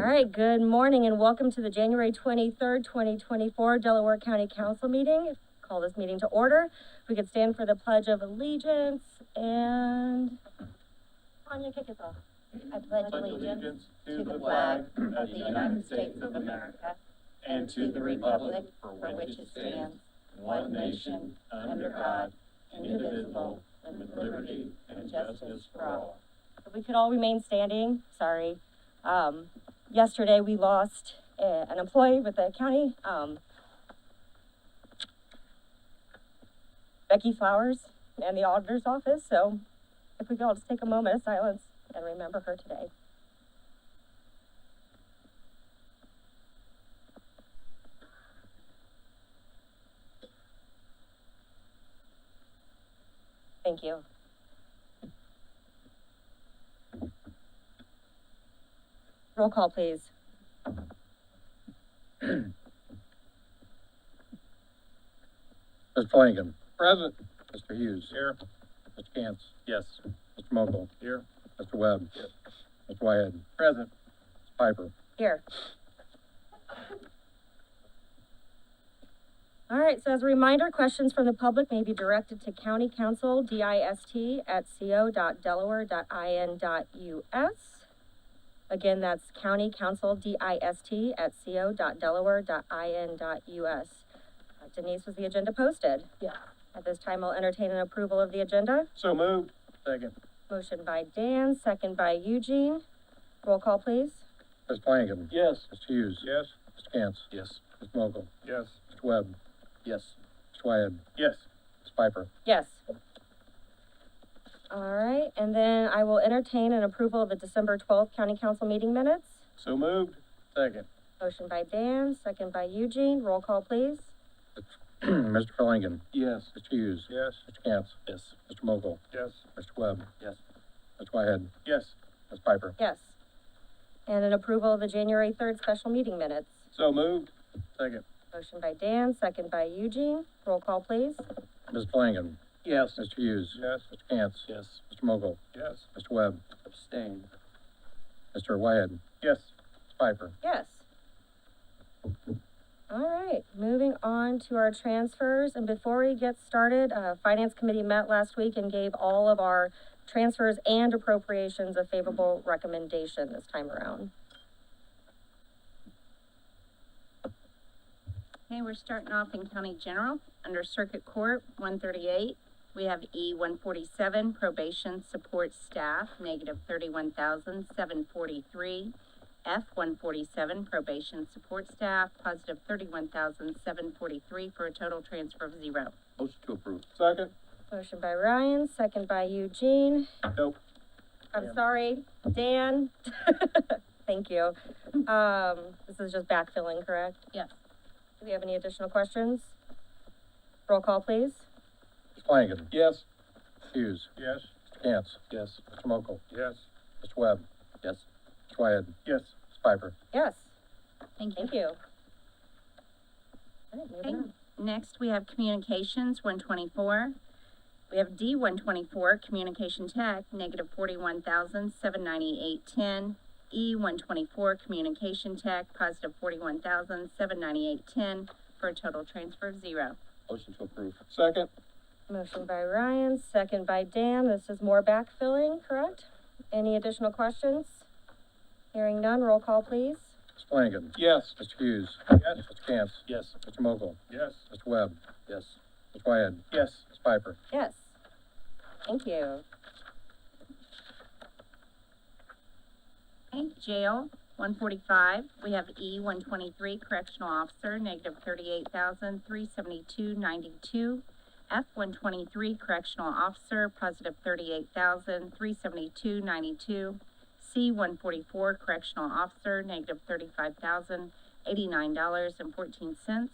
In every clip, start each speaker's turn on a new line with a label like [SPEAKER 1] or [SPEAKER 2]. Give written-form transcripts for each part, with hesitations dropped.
[SPEAKER 1] right, good morning and welcome to the January 23rd, 2024 Delaware County Council meeting. Call this meeting to order. We could stand for the Pledge of Allegiance and Tanya, kick us off.
[SPEAKER 2] I pledge allegiance to the flag of the United States of America and to the republic for which it stands, one nation, under God, indivisible, with liberty and justice for all.
[SPEAKER 1] If we could all remain standing, sorry. Yesterday we lost an employee with the county, Becky Flowers, and the auditor's office. So if we could all just take a moment of silence and remember her today. Thank you. Roll call, please.
[SPEAKER 3] Mr. Flanagan.
[SPEAKER 4] Present.
[SPEAKER 3] Mr. Hughes.
[SPEAKER 4] Here.
[SPEAKER 3] Mr. Cantz.
[SPEAKER 4] Yes.
[SPEAKER 3] Mr. Mokel.
[SPEAKER 4] Here.
[SPEAKER 3] Mr. Webb.
[SPEAKER 4] Yes.
[SPEAKER 3] Mr. Whitehead.
[SPEAKER 4] Present.
[SPEAKER 3] Mr. Piper.
[SPEAKER 1] Here. All right, so as a reminder, questions from the public may be directed to County Council, dist@co.delaware.in.us. Again, that's County Council, dist@co.delaware.in.us. Denise, was the agenda posted?
[SPEAKER 2] Yeah.
[SPEAKER 1] At this time, I'll entertain an approval of the agenda.
[SPEAKER 4] So moved. Second.
[SPEAKER 1] Motion by Dan, second by Eugene. Roll call, please.
[SPEAKER 3] Mr. Flanagan.
[SPEAKER 4] Yes.
[SPEAKER 3] Mr. Hughes.
[SPEAKER 4] Yes.
[SPEAKER 3] Mr. Cantz.
[SPEAKER 4] Yes.
[SPEAKER 3] Mr. Mokel.
[SPEAKER 4] Yes.
[SPEAKER 3] Mr. Webb.
[SPEAKER 4] Yes.
[SPEAKER 3] Mr. Whitehead.
[SPEAKER 4] Yes.
[SPEAKER 3] Mr. Piper.
[SPEAKER 1] Yes. All right, and then I will entertain an approval of the December 12th County Council meeting minutes.
[SPEAKER 4] So moved. Second.
[SPEAKER 1] Motion by Dan, second by Eugene. Roll call, please.
[SPEAKER 3] Mr. Flanagan.
[SPEAKER 4] Yes.
[SPEAKER 3] Mr. Hughes.
[SPEAKER 4] Yes.
[SPEAKER 3] Mr. Cantz.
[SPEAKER 4] Yes.
[SPEAKER 3] Mr. Mokel.
[SPEAKER 4] Yes.
[SPEAKER 3] Mr. Webb.
[SPEAKER 4] Yes.
[SPEAKER 3] Mr. Whitehead.
[SPEAKER 4] Yes.
[SPEAKER 3] Mr. Piper.
[SPEAKER 1] Yes. And an approval of the January 3rd special meeting minutes.
[SPEAKER 4] So moved. Second.
[SPEAKER 1] Motion by Dan, second by Eugene. Roll call, please.
[SPEAKER 3] Mr. Flanagan.
[SPEAKER 4] Yes.
[SPEAKER 3] Mr. Hughes.
[SPEAKER 4] Yes.
[SPEAKER 3] Mr. Cantz.
[SPEAKER 4] Yes.
[SPEAKER 3] Mr. Mokel.
[SPEAKER 4] Yes.
[SPEAKER 3] Mr. Webb.
[SPEAKER 4] Abstain.
[SPEAKER 3] Mr. Whitehead.
[SPEAKER 4] Yes.
[SPEAKER 3] Mr. Piper.
[SPEAKER 1] Yes. All right, moving on to our transfers. And before we get started, Finance Committee met last week and gave all of our transfers and appropriations a favorable recommendation this time around.
[SPEAKER 2] Okay, we're starting off in County General, under Circuit Court, 138. We have E-147, Probation Support Staff, negative 31,743. F-147, Probation Support Staff, positive 31,743 for a total transfer of 0.
[SPEAKER 4] Motion to approve. Second.
[SPEAKER 1] Motion by Ryan, second by Eugene.
[SPEAKER 4] Nope.
[SPEAKER 1] I'm
[SPEAKER 4] Dan.
[SPEAKER 1] sorry, Dan. Thank you. This is just backfilling, correct?
[SPEAKER 2] Yes.
[SPEAKER 1] Do we have any additional questions? Roll call, please.
[SPEAKER 3] Mr. Flanagan.
[SPEAKER 4] Yes.
[SPEAKER 3] Mr. Hughes.
[SPEAKER 4] Yes.
[SPEAKER 3] Mr. Cantz.
[SPEAKER 4] Yes.
[SPEAKER 3] Mr. Mokel.
[SPEAKER 4] Yes.
[SPEAKER 3] Mr. Webb.
[SPEAKER 4] Yes.
[SPEAKER 3] Mr. Whitehead.
[SPEAKER 4] Yes.
[SPEAKER 3] Mr. Piper.
[SPEAKER 1] Yes.
[SPEAKER 2] Thank you.
[SPEAKER 1] Thank you. All right, moving
[SPEAKER 2] Okay.
[SPEAKER 1] on.
[SPEAKER 2] Next, we have Communications, 124. We have D-124, Communication Tech, negative 41,798.10. E-124, Communication Tech, positive 41,798.10 for a total transfer of 0.
[SPEAKER 4] Motion to approve. Second.
[SPEAKER 1] Motion by Ryan, second by Dan. This is more backfilling, correct? Any additional questions? Hearing none, roll call, please.
[SPEAKER 3] Mr. Flanagan.
[SPEAKER 4] Yes.
[SPEAKER 3] Mr. Hughes.
[SPEAKER 4] Yes.
[SPEAKER 3] Mr. Cantz.
[SPEAKER 4] Yes.
[SPEAKER 3] Mr. Mokel.
[SPEAKER 4] Yes.
[SPEAKER 3] Mr. Webb.
[SPEAKER 4] Yes.
[SPEAKER 3] Mr. Whitehead.
[SPEAKER 4] Yes.
[SPEAKER 3] Mr. Piper.
[SPEAKER 1] Yes. Thank you.
[SPEAKER 2] Okay, Jail, 145. We have E-123, Correctional Officer, negative 38,372.92. F-123, Correctional Officer, positive 38,372.92. C-144, Correctional Officer, negative $35,089.14.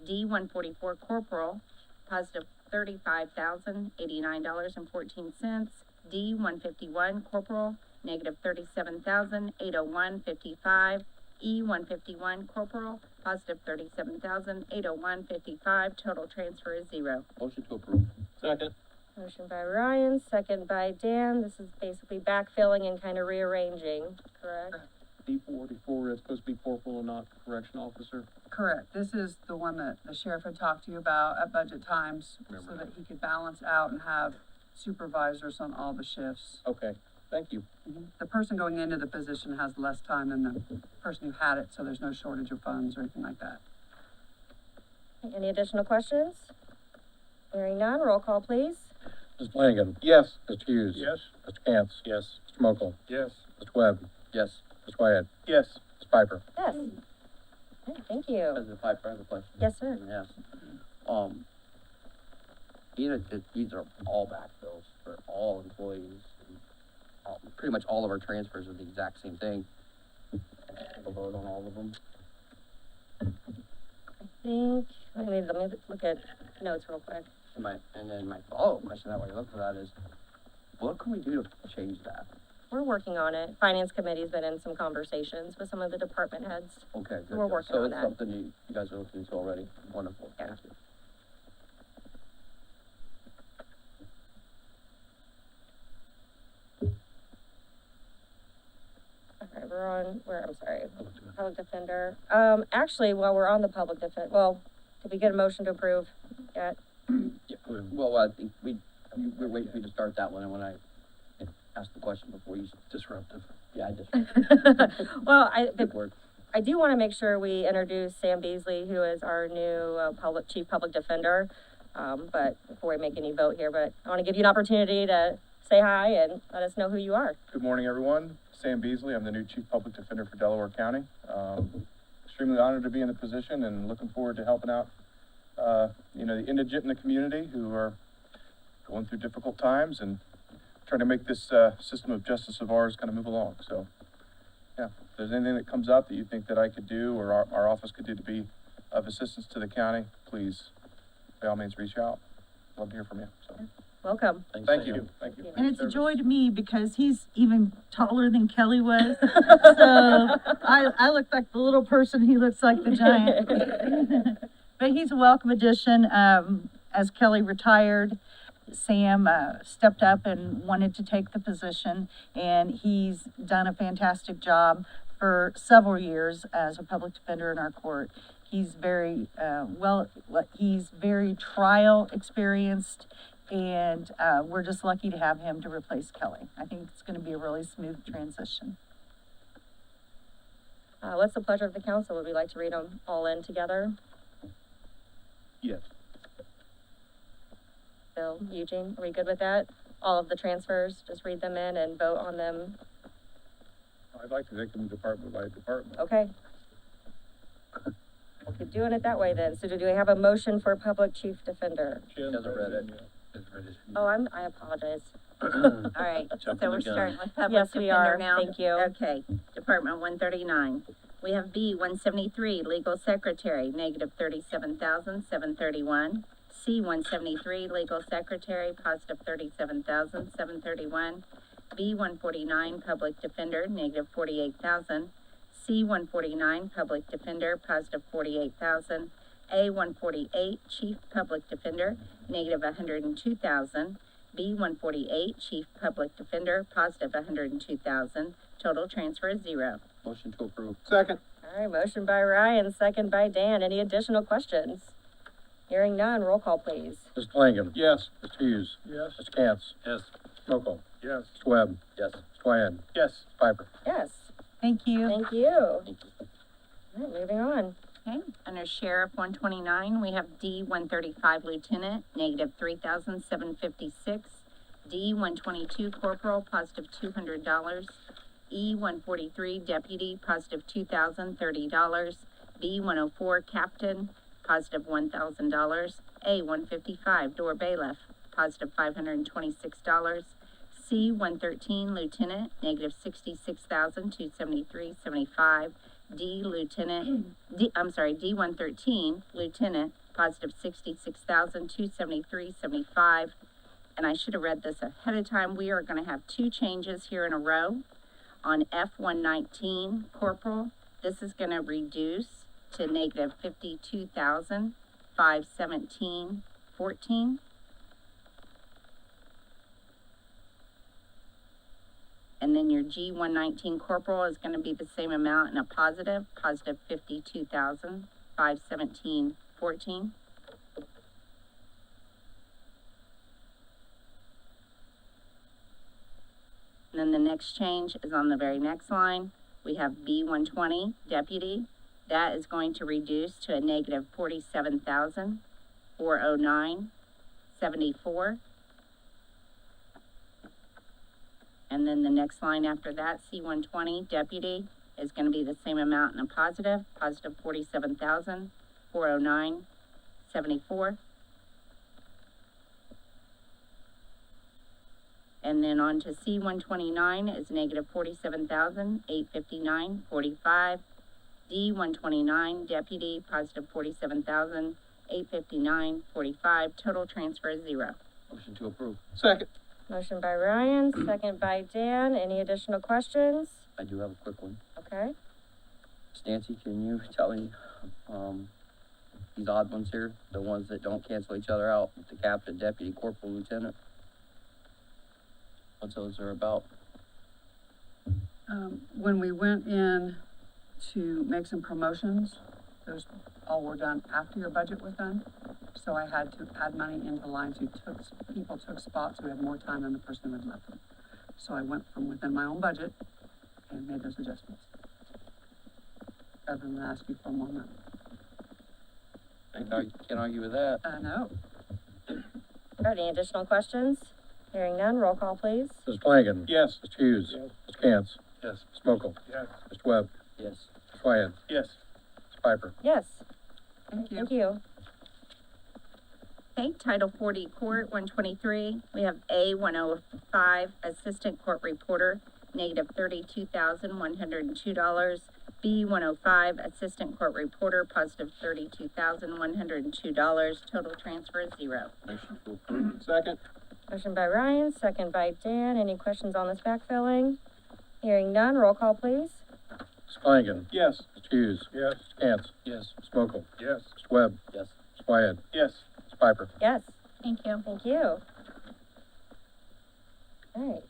[SPEAKER 2] D-144, Corporal, positive $35,089.14. D-151, Corporal, negative 37,801.55. E-151, Corporal, positive 37,801.55. Total transfer is 0.
[SPEAKER 4] Motion to approve. Second.
[SPEAKER 1] Motion by Ryan, second by Dan. This is basically backfilling and kind of rearranging, correct?
[SPEAKER 4] D44 is supposed to be corporal and not correction officer?
[SPEAKER 5] Correct. This is the one that the sheriff had talked to you about at budget times,
[SPEAKER 4] Remember
[SPEAKER 5] so
[SPEAKER 4] that.
[SPEAKER 5] that he could balance out and have supervisors on all the shifts.
[SPEAKER 4] Okay, thank you.
[SPEAKER 5] The person going into the position has less time than the person who had it, so there's no shortage of funds or anything like that.
[SPEAKER 1] Any additional questions? Hearing none, roll call, please.
[SPEAKER 3] Mr. Flanagan.
[SPEAKER 4] Yes.
[SPEAKER 3] Mr. Hughes.
[SPEAKER 4] Yes.
[SPEAKER 3] Mr. Cantz.
[SPEAKER 4] Yes.
[SPEAKER 3] Mr. Mokel.
[SPEAKER 4] Yes.
[SPEAKER 3] Mr. Webb.
[SPEAKER 4] Yes.
[SPEAKER 3] Mr. Wyatt.
[SPEAKER 4] Yes.
[SPEAKER 3] Ms. Piper.
[SPEAKER 1] Yes. Okay, thank you.
[SPEAKER 6] President Piper, I have a question.
[SPEAKER 1] Yes, sir.
[SPEAKER 6] Yes. These are all backfills for all employees. Pretty much all of our transfers are the exact same thing. We'll vote on all of them.
[SPEAKER 1] I think, let me look at notes real quick.
[SPEAKER 6] And then my follow-up question, that way I look for that is, what can we do to change that?
[SPEAKER 1] We're working on it. Finance committee's been in some conversations with some of the department heads.
[SPEAKER 6] Okay, good.
[SPEAKER 1] We're
[SPEAKER 6] good.
[SPEAKER 1] working
[SPEAKER 6] So
[SPEAKER 1] on
[SPEAKER 6] it's
[SPEAKER 1] that.
[SPEAKER 6] something you guys are looking into already. Wonderful.
[SPEAKER 1] Yeah.
[SPEAKER 6] Thank you.
[SPEAKER 1] Okay, we're on, I'm sorry, public defender. Actually, while we're on the public well, did we get a motion to approve yet?
[SPEAKER 6] Yeah. Well, I think we're waiting for you to start that one, and when I asked the question before you.
[SPEAKER 3] Disruptive.
[SPEAKER 6] Yeah, I just.
[SPEAKER 1] Well,
[SPEAKER 6] Good word.
[SPEAKER 1] I do want to make sure we introduce Sam Beasley, who is our new chief public defender. But before we make any vote here, but I want to give you an opportunity to say hi and let us know who you are.
[SPEAKER 7] Good morning, everyone. Sam Beasley. I'm the new Chief Public Defender for Delaware County. Extremely honored to be in the position and looking forward to helping out, the indigent in the community who are going through difficult times and trying to make this system of justice of ours kind of move along. So, yeah, if there's anything that comes up that you think that I could do or our office could do to be of assistance to the county, please, by all means, reach out. Love to hear from you. So,
[SPEAKER 1] Welcome.
[SPEAKER 7] thank you. Thank you.
[SPEAKER 8] And it's a joy to me because he's even taller than Kelly was. So I look like the little person, he looks like the giant. But he's a welcome addition. As Kelly retired, Sam stepped up and wanted to take the position, and he's done a fantastic job for several years as a public defender in our court. He's very he's very trial experienced, and we're just lucky to have him to replace Kelly. I think it's going to be a really smooth transition.
[SPEAKER 1] What's the pleasure of the council? Would we like to read them all in together?
[SPEAKER 4] Yes.
[SPEAKER 1] Bill, Eugene, are we good with that? All of the transfers, just read them in and vote on them?
[SPEAKER 3] I'd like to take them department by department.
[SPEAKER 1] Okay. We're doing it that way then. So do we have a motion for public chief defender?
[SPEAKER 6] She hasn't read it.
[SPEAKER 1] Oh, I apologize.
[SPEAKER 2] All right, so we're starting with public
[SPEAKER 1] Yes, we are.
[SPEAKER 2] defender now.
[SPEAKER 1] Thank you.
[SPEAKER 2] Okay, Department 139. We have B 173, legal secretary, negative 37,731. C 173, legal secretary, positive 37,731. B 149, public defender, negative 48,000. C 149, public defender, positive 48,000. A 148, chief public defender, negative 102,000. B 148, chief public defender, positive 102,000. Total transfer is 0.
[SPEAKER 6] Motion to approve.
[SPEAKER 4] Second.
[SPEAKER 1] All right, motion by Ryan, second by Dan. Any additional questions? Hearing none, roll call, please.
[SPEAKER 3] Mr. Flanagan.
[SPEAKER 4] Yes.
[SPEAKER 3] Mr. Hughes.
[SPEAKER 4] Yes.
[SPEAKER 3] Mr. Cantz.
[SPEAKER 4] Yes.
[SPEAKER 3] Mr. Mokel.
[SPEAKER 4] Yes.
[SPEAKER 3] Mr. Webb.
[SPEAKER 6] Yes.
[SPEAKER 3] Mr. Wyatt.
[SPEAKER 4] Yes.
[SPEAKER 3] Ms. Piper.
[SPEAKER 1] Yes,
[SPEAKER 8] Thank you.
[SPEAKER 1] thank you. All
[SPEAKER 6] Thank you.
[SPEAKER 1] right, moving on.
[SPEAKER 2] Okay, under Sheriff 129, we have D 135 Lieutenant, negative 3,756. D 122 Corporal, positive $200. E 143 Deputy, positive $2,030. B 104 Captain, positive $1,000. A 155 Door Bailiff, positive $526. C 113 Lieutenant, negative $66,273.75. D 113 Lieutenant, positive $66,273.75. And I should have read this ahead of time. We are going to have 2 changes here in a row. On F 119 Corporal, this is going to reduce to negative $52,517.14. And then your G 119 corporal is gonna be the same amount in a positive 52,517.14. And then the next change is on the very next line. We have B 120 deputy. That is going to reduce to a negative 47,409.74. And then the next line after that, C 120 deputy, is gonna be the same amount in a positive 47,409.74. And then on to C 129 is negative 47,859.45. D 129 deputy, positive 47,859.45. Total transfer is 0.
[SPEAKER 6] Motion to approve.
[SPEAKER 4] Second.
[SPEAKER 1] Motion by Ryan, second by Dan. Any additional questions?
[SPEAKER 6] I do have a quick one.
[SPEAKER 1] Okay.
[SPEAKER 6] Stancy, can you tell me, these odd ones here, the ones that don't cancel each other out, the captain, deputy, corporal, lieutenant? What those are about?
[SPEAKER 5] When we went in to make some promotions, those all were done after your budget was done. So I had to add money into lines people took spots who had more time than the person who had left them. So I went from within my own budget and made those adjustments. Other than ask you for more money.
[SPEAKER 6] Can't argue with that.
[SPEAKER 5] No.
[SPEAKER 1] All right, any additional questions? Hearing none, roll call, please.
[SPEAKER 3] Mr. Flanagan.
[SPEAKER 4] Yes.
[SPEAKER 3] Mr. Hughes.
[SPEAKER 4] Yes.
[SPEAKER 3] Mr. Cantz.
[SPEAKER 4] Yes.
[SPEAKER 3] Mr. Mokel.
[SPEAKER 7] Yes.
[SPEAKER 3] Mr. Webb.
[SPEAKER 6] Yes.
[SPEAKER 3] Mr. Wyatt.
[SPEAKER 4] Yes.
[SPEAKER 3] Mr. Piper.
[SPEAKER 1] Yes,
[SPEAKER 5] Thank you.
[SPEAKER 1] thank you.
[SPEAKER 2] Okay, Title 40 Court 123, we have A 105 Assistant Court Reporter, negative $32,102. B 105 Assistant Court Reporter, positive $32,102. Total transfer is 0.
[SPEAKER 6] Motion to approve.
[SPEAKER 4] Second.
[SPEAKER 1] Motion by Ryan, second by Dan. Any questions on this backfilling? Hearing none, roll call, please.
[SPEAKER 3] Mr. Flanagan.
[SPEAKER 4] Yes.
[SPEAKER 3] Mr. Hughes.
[SPEAKER 7] Yes.
[SPEAKER 3] Mr. Cantz.
[SPEAKER 6] Yes.
[SPEAKER 3] Mr. Mokel.
[SPEAKER 7] Yes.
[SPEAKER 3] Mr. Webb.
[SPEAKER 6] Yes.
[SPEAKER 3] Mr. Wyatt.
[SPEAKER 4] Yes.
[SPEAKER 3] Mr. Piper.
[SPEAKER 1] Yes,
[SPEAKER 2] Thank you.
[SPEAKER 1] thank you. All right,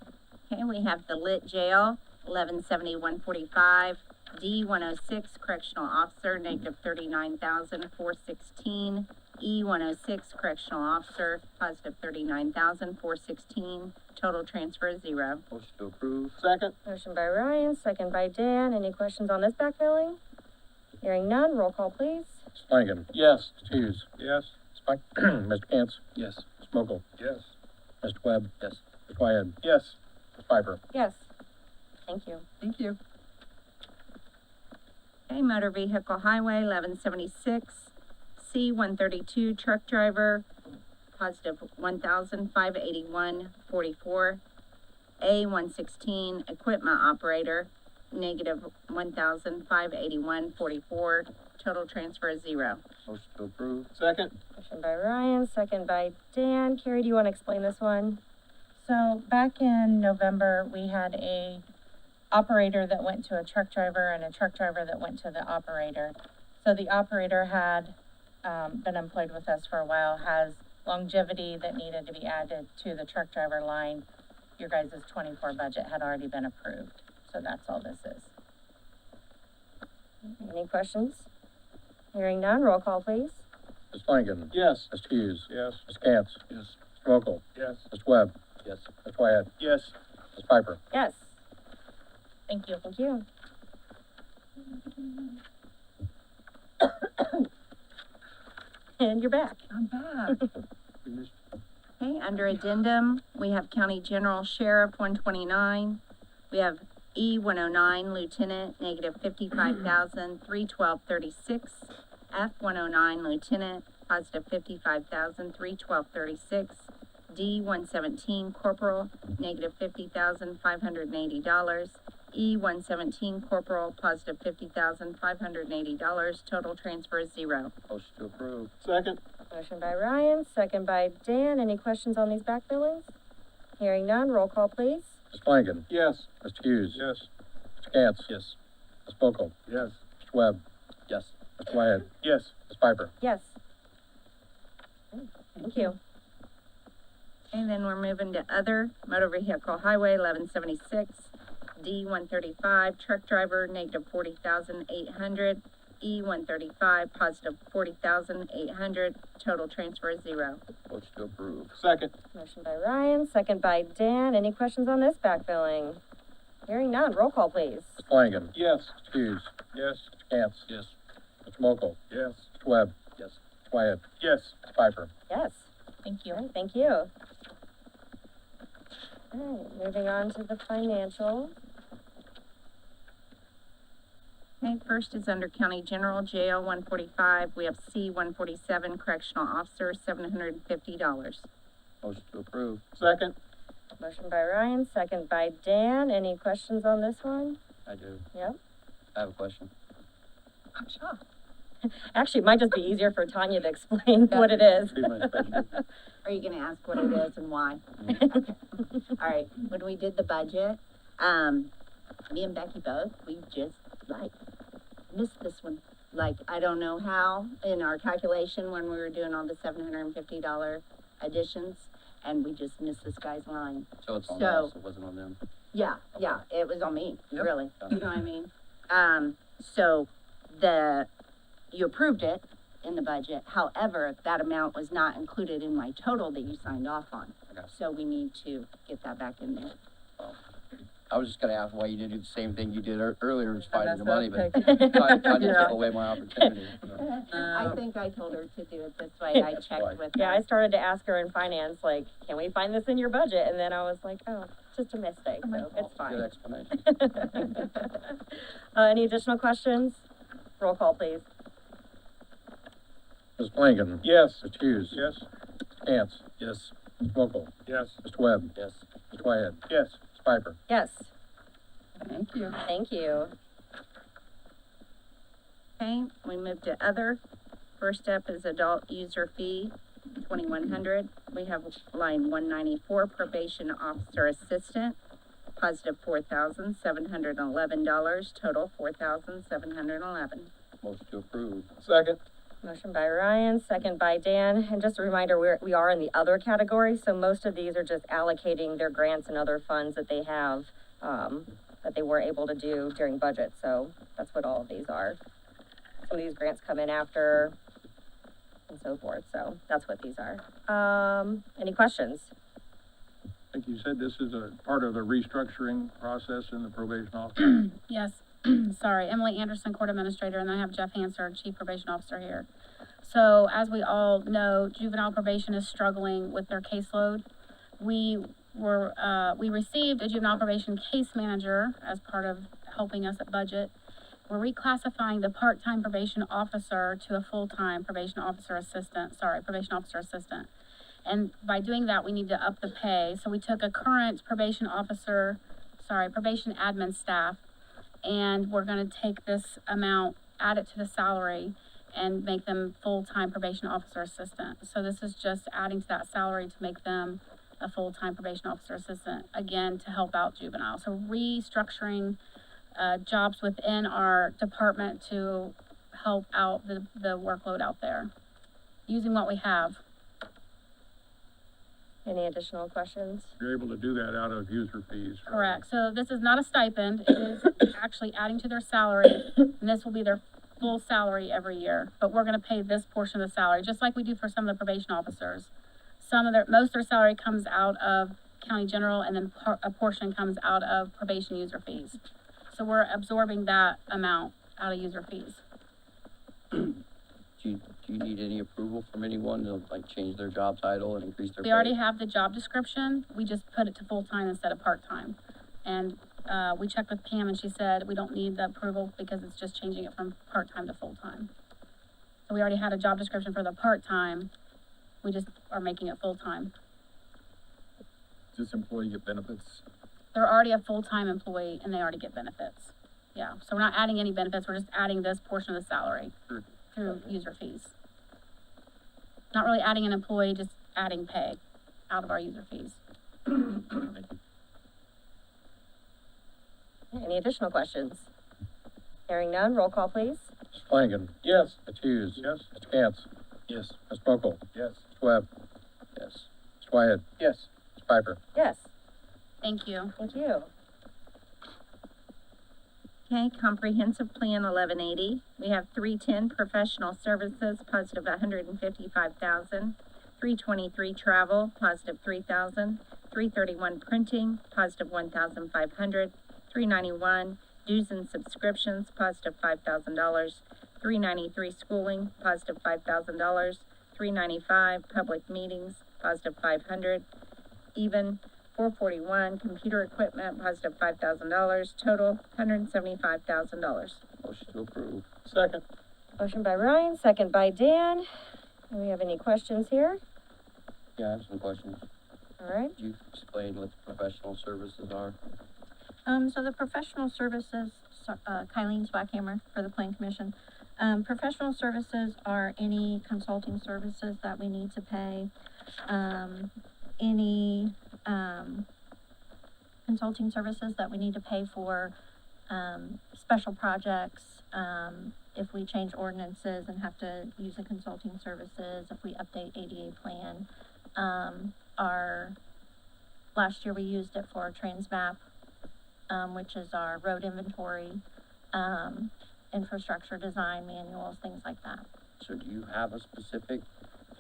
[SPEAKER 2] Okay, we have the Lit Jail, 1171.45. D 106 Correctional Officer, negative 39,416. E 106 Correctional Officer, positive 39,416. Total transfer is 0.
[SPEAKER 6] Motion to approve.
[SPEAKER 4] Second.
[SPEAKER 1] motion by Ryan, second by Dan. Any questions on this backfilling? Hearing none, roll call, please.
[SPEAKER 3] Mr. Flanagan.
[SPEAKER 4] Yes.
[SPEAKER 3] Mr. Hughes.
[SPEAKER 7] Yes.
[SPEAKER 3] Mr. Cantz.
[SPEAKER 6] Yes.
[SPEAKER 3] Mr. Mokel.
[SPEAKER 7] Yes.
[SPEAKER 3] Mr. Webb.
[SPEAKER 6] Yes.
[SPEAKER 3] Mr. Wyatt.
[SPEAKER 4] Yes.
[SPEAKER 3] Mr. Piper.
[SPEAKER 1] Yes, thank you.
[SPEAKER 5] Thank you.
[SPEAKER 2] Okay, Motor Vehicle Highway, 1176. C 132 Truck Driver, positive 1,581.44. A 116 Equipment Operator, negative 1,581.44. Total transfer is 0.
[SPEAKER 6] Motion to approve.
[SPEAKER 4] Second.
[SPEAKER 1] Motion by Ryan, second by Dan. Carrie, do you want to explain this one?
[SPEAKER 9] So back in November, we had a operator that went to a truck driver and a truck driver that went to the operator. So the operator had, been employed with us for a while, has longevity that needed to be added to the truck driver line. Your guys' 24 budget had already been approved. So that's all this is.
[SPEAKER 1] Any questions? Hearing none, roll call, please.
[SPEAKER 3] Mr. Flanagan.
[SPEAKER 4] Yes.
[SPEAKER 3] Mr. Hughes.
[SPEAKER 7] Yes.
[SPEAKER 3] Mr. Cantz.
[SPEAKER 6] Yes.
[SPEAKER 3] Mr. Mokel.
[SPEAKER 7] Yes.
[SPEAKER 3] Mr. Webb.
[SPEAKER 6] Yes.
[SPEAKER 3] Mr. Wyatt.
[SPEAKER 4] Yes.
[SPEAKER 3] Mr. Piper.
[SPEAKER 1] Yes,
[SPEAKER 9] Thank you.
[SPEAKER 1] thank you. And you're back.
[SPEAKER 5] I'm back.
[SPEAKER 2] Okay, under addendum, we have County General Sheriff 129. We have E 109 Lieutenant, negative 55,312.36. F 109 Lieutenant, positive 55,312.36. D 117 Corporal, negative $50,580. E 117 Corporal, positive $50,580. Total transfer is 0.
[SPEAKER 6] Motion to approve.
[SPEAKER 4] Second.
[SPEAKER 1] Motion by Ryan, second by Dan. Any questions on these backfillings? Hearing none, roll call, please.
[SPEAKER 3] Mr. Flanagan.
[SPEAKER 4] Yes.
[SPEAKER 3] Mr. Hughes.
[SPEAKER 7] Yes.
[SPEAKER 3] Mr. Cantz.
[SPEAKER 6] Yes.
[SPEAKER 3] Mr. Mokel.
[SPEAKER 7] Yes.
[SPEAKER 3] Mr. Webb.
[SPEAKER 6] Yes.
[SPEAKER 3] Mr. Wyatt.
[SPEAKER 4] Yes.
[SPEAKER 3] Mr. Piper.
[SPEAKER 1] Yes. Thank you.
[SPEAKER 2] And then we're moving to other Motor Vehicle Highway 1176.
[SPEAKER 9] D 135, truck driver, negative 40,800. E 135, positive 40,800. Total transfer is 0.
[SPEAKER 6] Motion to approve.
[SPEAKER 4] Second.
[SPEAKER 1] Motion by Ryan, second by Dan. Any questions on this backfilling? Hearing none, roll call, please.
[SPEAKER 3] Mr. Flanagan.
[SPEAKER 4] Yes.
[SPEAKER 3] Mr. Hughes.
[SPEAKER 7] Yes.
[SPEAKER 3] Mr. Cantz.
[SPEAKER 6] Yes.
[SPEAKER 3] Mr. Mokel.
[SPEAKER 7] Yes.
[SPEAKER 3] Mr. Webb.
[SPEAKER 6] Yes.
[SPEAKER 3] Mr. Wyatt.
[SPEAKER 7] Yes.
[SPEAKER 3] Mr. Piper.
[SPEAKER 1] Yes.
[SPEAKER 9] Thank you.
[SPEAKER 1] All right, thank you. All right, moving on to the financial.
[SPEAKER 9] Okay, first is under County General Jail 145. We have C 147, correctional officer, $750.
[SPEAKER 6] Motion to approve.
[SPEAKER 4] Second.
[SPEAKER 1] Motion by Ryan, second by Dan. Any questions on this one?
[SPEAKER 6] I do.
[SPEAKER 1] Yep.
[SPEAKER 6] I have a question.
[SPEAKER 5] I'm shocked.
[SPEAKER 1] Actually, it might just be easier for Tanya to explain what it is.
[SPEAKER 6] Be my special.
[SPEAKER 2] Are you gonna ask what it is and why? All right, when we did the budget, me and Becky both, we just like missed this one. Like, I don't know how, in our calculation when we were doing all the $750 additions, and we just missed this guy's line.
[SPEAKER 6] So it's on
[SPEAKER 2] So-
[SPEAKER 6] us, it wasn't on them.
[SPEAKER 2] Yeah, yeah, it was on me,
[SPEAKER 6] Yep.
[SPEAKER 2] really,
[SPEAKER 6] Got it.
[SPEAKER 2] you know what I mean? So you approved it in the budget, however, that amount was not included in my total that you signed off on.
[SPEAKER 6] Okay.
[SPEAKER 2] So we need to get that back in there.
[SPEAKER 6] I was just gonna ask why you didn't do the same thing you did earlier, was finding the
[SPEAKER 5] messed
[SPEAKER 6] money,
[SPEAKER 5] up,
[SPEAKER 6] but I just
[SPEAKER 5] Yeah.
[SPEAKER 6] took away my opportunity. So.
[SPEAKER 2] I think I told her to do it this way, I
[SPEAKER 6] That's
[SPEAKER 2] checked
[SPEAKER 6] fine.
[SPEAKER 2] with
[SPEAKER 1] Yeah,
[SPEAKER 2] her.
[SPEAKER 1] I started to ask her in finance, like, can we find this in your budget? And then I was like, oh, it's just a mistake, so it's
[SPEAKER 6] Good
[SPEAKER 1] fine.
[SPEAKER 6] explanation.
[SPEAKER 1] Any additional questions? Roll call, please.
[SPEAKER 3] Mr. Flanagan.
[SPEAKER 7] Yes.
[SPEAKER 3] Mr. Hughes.
[SPEAKER 7] Yes.
[SPEAKER 3] Mr. Cantz.
[SPEAKER 6] Yes.
[SPEAKER 3] Mr. Mokel.
[SPEAKER 7] Yes.
[SPEAKER 3] Mr. Webb.
[SPEAKER 6] Yes.
[SPEAKER 3] Mr. Wyatt.
[SPEAKER 7] Yes.
[SPEAKER 3] Mr. Piper.
[SPEAKER 1] Yes,
[SPEAKER 5] Thank you.
[SPEAKER 1] thank you.
[SPEAKER 9] Okay, we move to other. First up is adult user fee, 2,100. We have line 194, probation officer assistant, positive $4,711, total $4,711.
[SPEAKER 6] Motion to approve.
[SPEAKER 4] Second.
[SPEAKER 1] Motion by Ryan, second by Dan. And just a reminder, we are in the other category, so most of these are just allocating their grants and other funds that they have, that they were able to do during budget. So that's what all of these are. Some of these grants come in after and so forth, so that's what these are. Any questions?
[SPEAKER 3] I think you said this is a part of the restructuring process in the probation office.
[SPEAKER 10] Yes, sorry, Emily Anderson, Court Administrator, and I have Jeff Hanser, Chief Probation Officer here. So as we all know, juvenile probation is struggling with their caseload. We received a juvenile probation case manager as part of helping us at budget. We're reclassifying the part-time probation officer to a full-time probation officer assistant. And by doing that, we need to up the pay. So we took a current probation admin staff, and we're gonna take this amount, add it to the salary, and make them full-time probation officer assistant. So this is just adding to that salary to make them a full-time probation officer assistant, again, to help out juvenile. So restructuring jobs within our department to help out the workload out there, using what we have.
[SPEAKER 1] Any additional questions?
[SPEAKER 3] You're able to do that out of user fees. right?
[SPEAKER 10] Correct. So this is not a stipend. It is actually adding to their salary, and this will be their full salary every year. But we're gonna pay this portion of the salary, just like we do for some of the probation officers. Most of their salary comes out of county general, and then a portion comes out of probation user fees. So we're absorbing that amount out of user fees.
[SPEAKER 6] Do you need any approval from anyone to like change their job title and increase their pay?
[SPEAKER 10] We already have the job description. We just put it to full-time instead of part-time. And, we checked with Pam, and she said we don't need the approval because it's just changing it from part-time to full-time. So we already had a job description for the part-time. We just are making it full-time.
[SPEAKER 3] Does this employee get benefits?
[SPEAKER 10] They're already a full-time employee and they already get benefits. Yeah, so we're not adding any benefits, we're just adding this portion of the salary through user fees. Not really adding an employee, just adding pay out of our user fees.
[SPEAKER 1] Any additional questions? Hearing none, roll call, please.
[SPEAKER 3] Mr. Flanagan.
[SPEAKER 7] Yes.
[SPEAKER 3] Mr. Hughes.
[SPEAKER 7] Yes.
[SPEAKER 3] Mr. Cantz.
[SPEAKER 6] Yes.
[SPEAKER 3] Mr. Mokel.
[SPEAKER 7] Yes.
[SPEAKER 3] Mr. Webb.
[SPEAKER 6] Yes.
[SPEAKER 3] Mr. Wyatt.
[SPEAKER 7] Yes.
[SPEAKER 3] Mr. Piper.
[SPEAKER 1] Yes,
[SPEAKER 10] Thank you.
[SPEAKER 1] thank you.
[SPEAKER 2] Okay, comprehensive plan 1180. We have 310 professional services, positive 155,000. 323 travel, positive 3,000. 331 printing, positive 1,500. 391 dues and subscriptions, positive $5,000. 393 schooling, positive $5,000. 395 public meetings, positive 500. Even 441 computer equipment, positive $5,000. Total $175,000.
[SPEAKER 6] Motion to approve.
[SPEAKER 4] Second.
[SPEAKER 1] Motion by Ryan, second by Dan. Do we have any questions here?
[SPEAKER 6] Yeah, I have some questions.
[SPEAKER 1] All right.
[SPEAKER 6] Could you explain what the professional services are?
[SPEAKER 11] So the professional services, Kylene Swackhammer for the Plan Commission. Professional services are any consulting services that we need to pay, any, consulting services that we need to pay for, special projects, if we change ordinances and have to use the consulting services, if we update ADA plan. Last year we used it for Transmap, which is our road inventory, infrastructure design manuals, things like that.
[SPEAKER 6] So do you have a specific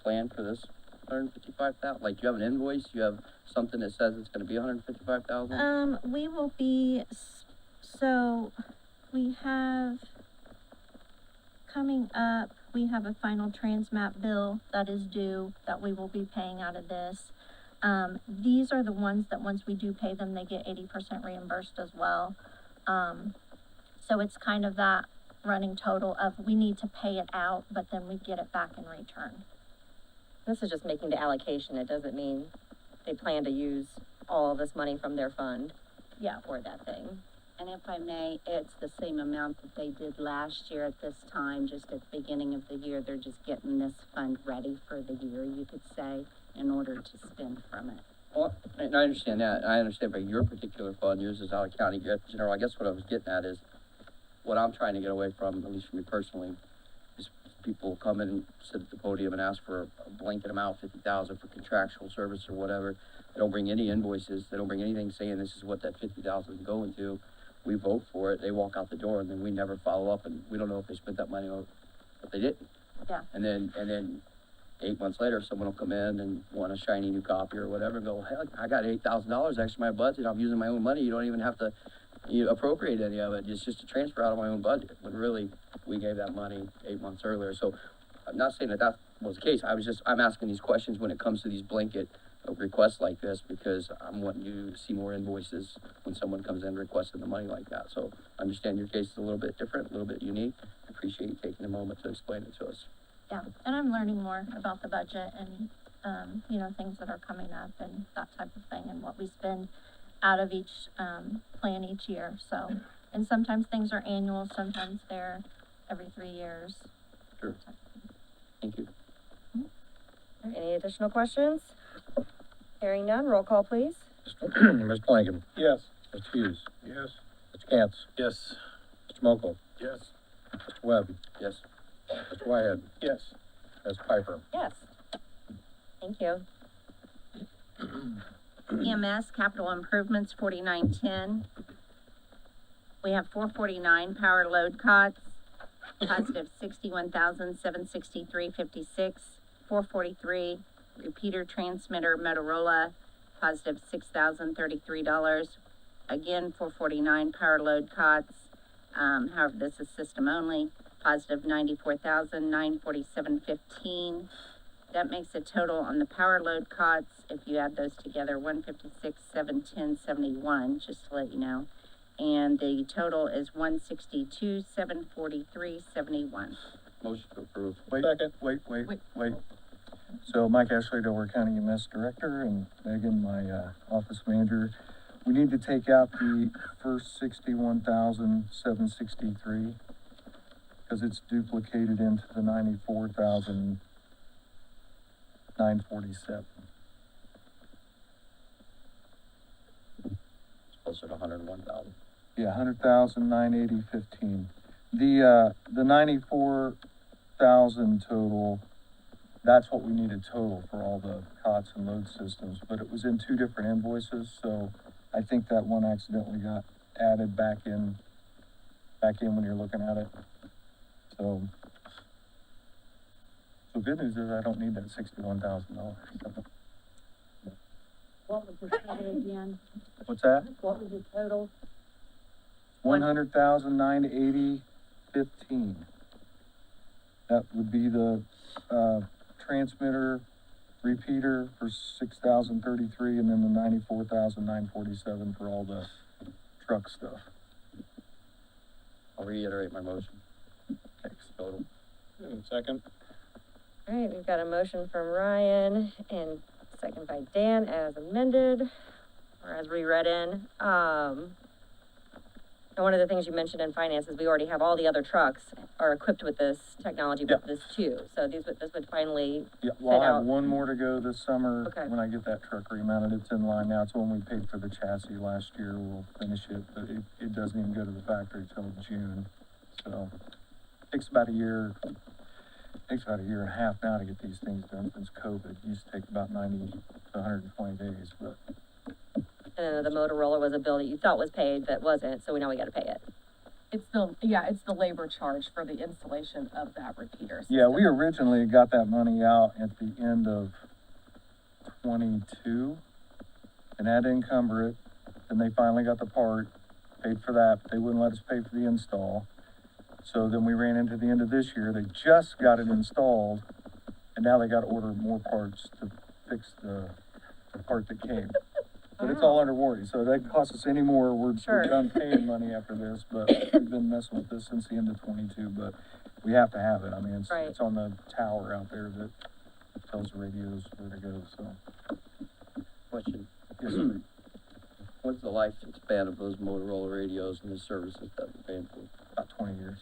[SPEAKER 6] plan for this 155,000? Like, do you have an invoice? Do you have something that says it's gonna be 155,000?
[SPEAKER 11] We will be, so we have, coming up, we have a final Transmap bill that is due, that we will be paying out of this. These are the ones that once we do pay them, they get 80% reimbursed as well. So it's kind of that running total of, we need to pay it out, but then we get it back in return.
[SPEAKER 1] This is just making the allocation. It doesn't mean they plan to use all this money from their fund.
[SPEAKER 11] Yeah.
[SPEAKER 1] For that thing.
[SPEAKER 2] And if I may, it's the same amount that they did last year at this time, just at the beginning of the year. They're just getting this fund ready for the year, you could say, in order to spend from it.
[SPEAKER 6] Well, and I understand that, and I understand, but your particular fund, yours is out of county general. I guess what I was getting at is, what I'm trying to get away from, at least for me personally, is people come in and sit at the podium and ask for a blanket amount, 50,000 for contractual service or whatever. They don't bring any invoices, they don't bring anything saying this is what that 50,000 is going to. We vote for it, they walk out the door, and then we never follow up, and we don't know if they spent that money or if they didn't.
[SPEAKER 11] Yeah.
[SPEAKER 6] And then 8 months later, someone will come in and want a shiny new copy or whatever, and go, heck, I got $8,000 extra in my budget, I'm using my own money, you don't even have to appropriate any of it, it's just a transfer out of my own budget. But really, we gave that money 8 months earlier, so I'm not saying that was the case. I'm asking these questions when it comes to these blanket requests like this, because I'm wanting you to see more invoices when someone comes in requesting the money like that. So I understand your case is a little bit different, a little bit unique. I appreciate you taking a moment to explain it to us.
[SPEAKER 11] Yeah, and I'm learning more about the budget and, things that are coming up and that type of thing and what we spend out of each, plan each year, so. And sometimes things are annual, sometimes they're every 3 years.
[SPEAKER 6] Sure. Thank you.
[SPEAKER 1] Any additional questions? Hearing none, roll call, please.
[SPEAKER 3] Mr. Blanken?
[SPEAKER 7] Yes.
[SPEAKER 3] Mr. Hughes?
[SPEAKER 7] Yes.
[SPEAKER 3] Mr. Cantz?
[SPEAKER 4] Yes.
[SPEAKER 3] Mr. Mokel?
[SPEAKER 7] Yes.
[SPEAKER 3] Mr. Webb?
[SPEAKER 6] Yes.
[SPEAKER 3] Mr. Wyatt?
[SPEAKER 7] Yes.
[SPEAKER 3] Ms. Piper?
[SPEAKER 1] Yes. Thank you.
[SPEAKER 2] EMS capital improvements 4910. We have 449 power load cots, positive 61,763.56. 443 repeater transmitter Motorola, positive $6,033. Again, 449 power load cots. However, this is system only, positive 94,947.15. That makes a total on the power load cots, if you add those together, 156,710.71, just to let you know. And the total is 162,743.71.
[SPEAKER 6] Motion to approve.
[SPEAKER 7] Wait, wait. So Mike Ashley, Delaware County EMS Director, and Megan, my office manager. We need to take out the first 61,763 because it's duplicated into the 94,947.
[SPEAKER 6] It's closer to 101,000.
[SPEAKER 7] Yeah, 100,980.15. The 94,000 total, that's what we needed total for all the cots and load systems, but it was in two different invoices, so I think that one accidentally got added back in back in when you're looking at it. So good news is I don't need that $61,000.
[SPEAKER 10] What was the total again?
[SPEAKER 7] What's that?
[SPEAKER 10] What was the total?
[SPEAKER 7] 100,980.15. That would be the, transmitter, repeater for 6,033, and then the 94,947 for all the truck stuff.
[SPEAKER 6] I'll reiterate my motion.
[SPEAKER 7] Thanks.
[SPEAKER 6] Total.
[SPEAKER 4] Second?
[SPEAKER 1] All right, we've got a motion from Ryan and second by Dan as amended, or as reread in. And one of the things you mentioned in finance is we already have all the other trucks are equipped with this technology, but this too. So this would finally
[SPEAKER 7] Yeah, well, I have
[SPEAKER 1] out.
[SPEAKER 7] one more to go this summer.
[SPEAKER 1] Okay.
[SPEAKER 7] When I get that truck remounted, it's in line now. It's when we paid for the chassis last year. We'll finish it, but it doesn't even go to the factory till June. So, takes about a year and a half now to get these things done since COVID. It used to take about 90 to 120 days, but
[SPEAKER 1] And then the Motorola was a bill that you thought was paid that wasn't, so now we gotta pay it.
[SPEAKER 2] It's the labor charge for the installation of that repeater system.
[SPEAKER 7] yeah, we originally got that money out at the end of 22 and had to encumber it. Then they finally got the part, paid for that, but they wouldn't let us pay for the install. So then we ran into the end of this year. They just got it installed, and now they got to order more parts to fix the part that came. But it's all under warranty, so that costs us any more, we're done paying money after this, but we've been messing with this since the end of 22, but we have to have it. I mean,
[SPEAKER 1] Right.
[SPEAKER 7] it's on the tower out there that tells the radios where to go, so.
[SPEAKER 6] Question.
[SPEAKER 7] Yes, sir.
[SPEAKER 6] What's the lifespan of those Motorola radios and the services that we're paying for?
[SPEAKER 7] About 20 years.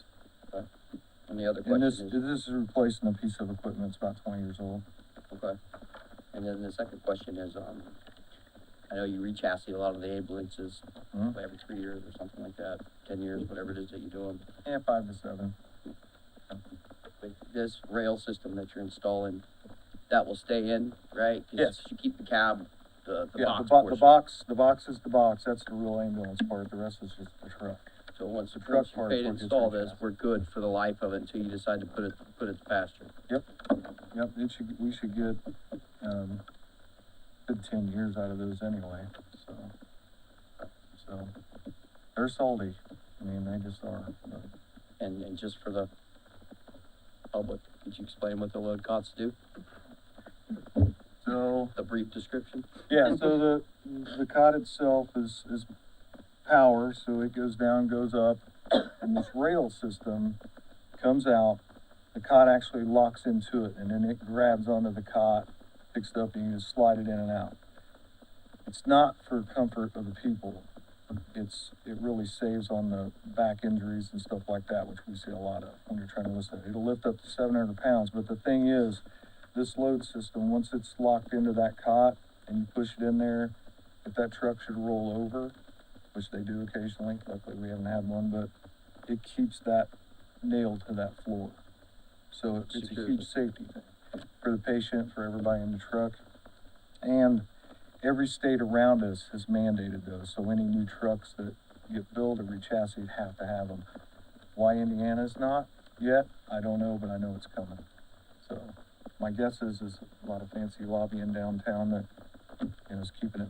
[SPEAKER 6] And the other
[SPEAKER 7] And this
[SPEAKER 6] question is,
[SPEAKER 7] is replacing a piece of equipment, it's about 20 years old.
[SPEAKER 6] okay. And then the second question is, I know you re-chassis a lot of the ambulances every 3 years or something like that, 10 years, whatever it is that you're doing.
[SPEAKER 7] Yeah, 5 to 7.
[SPEAKER 6] But this rail system that you're installing, that will stay in, right? 'Cause
[SPEAKER 7] Yes.
[SPEAKER 6] You keep the cab, the
[SPEAKER 7] Yeah,
[SPEAKER 6] box
[SPEAKER 7] the
[SPEAKER 6] portion.
[SPEAKER 7] box is the box, that's the real ambulance part, the rest is just the truck.
[SPEAKER 6] So once
[SPEAKER 7] the
[SPEAKER 6] you
[SPEAKER 7] truck
[SPEAKER 6] pay
[SPEAKER 7] part's
[SPEAKER 6] to
[SPEAKER 7] what gets
[SPEAKER 6] install this,
[SPEAKER 7] re-chassis.
[SPEAKER 6] we're good for the life of it until you decide to put it to pasture.
[SPEAKER 7] Yep, we should get, good 10 years out of those anyway, so, they're salty, I mean, they just are, but
[SPEAKER 6] And just for the public, could you explain what the load cots do?
[SPEAKER 7] so,
[SPEAKER 6] The brief description?
[SPEAKER 7] yeah, so the cot itself is power, so it goes down, goes up, and this rail system comes out, the cot actually locks into it, and then it grabs onto the cot, picks it up, and you just slide it in and out. It's not for comfort of the people. It really saves on the back injuries and stuff like that, which we see a lot of when you're trying to lift it. It'll lift up to 700 pounds, but the thing is, this load system, once it's locked into that cot and you push it in there, if that truck should roll over, which they do occasionally, luckily we haven't had one, but it keeps that nailed to that floor. So it's a
[SPEAKER 6] Security.
[SPEAKER 7] huge safety thing for the patient, for everybody in the truck. And every state around us has mandated those, so any new trucks that get built or re-chassised have to have them. Why Indiana's not yet, I don't know, but I know it's coming. So my guess is a lot of fancy lobbying downtown that, is keeping it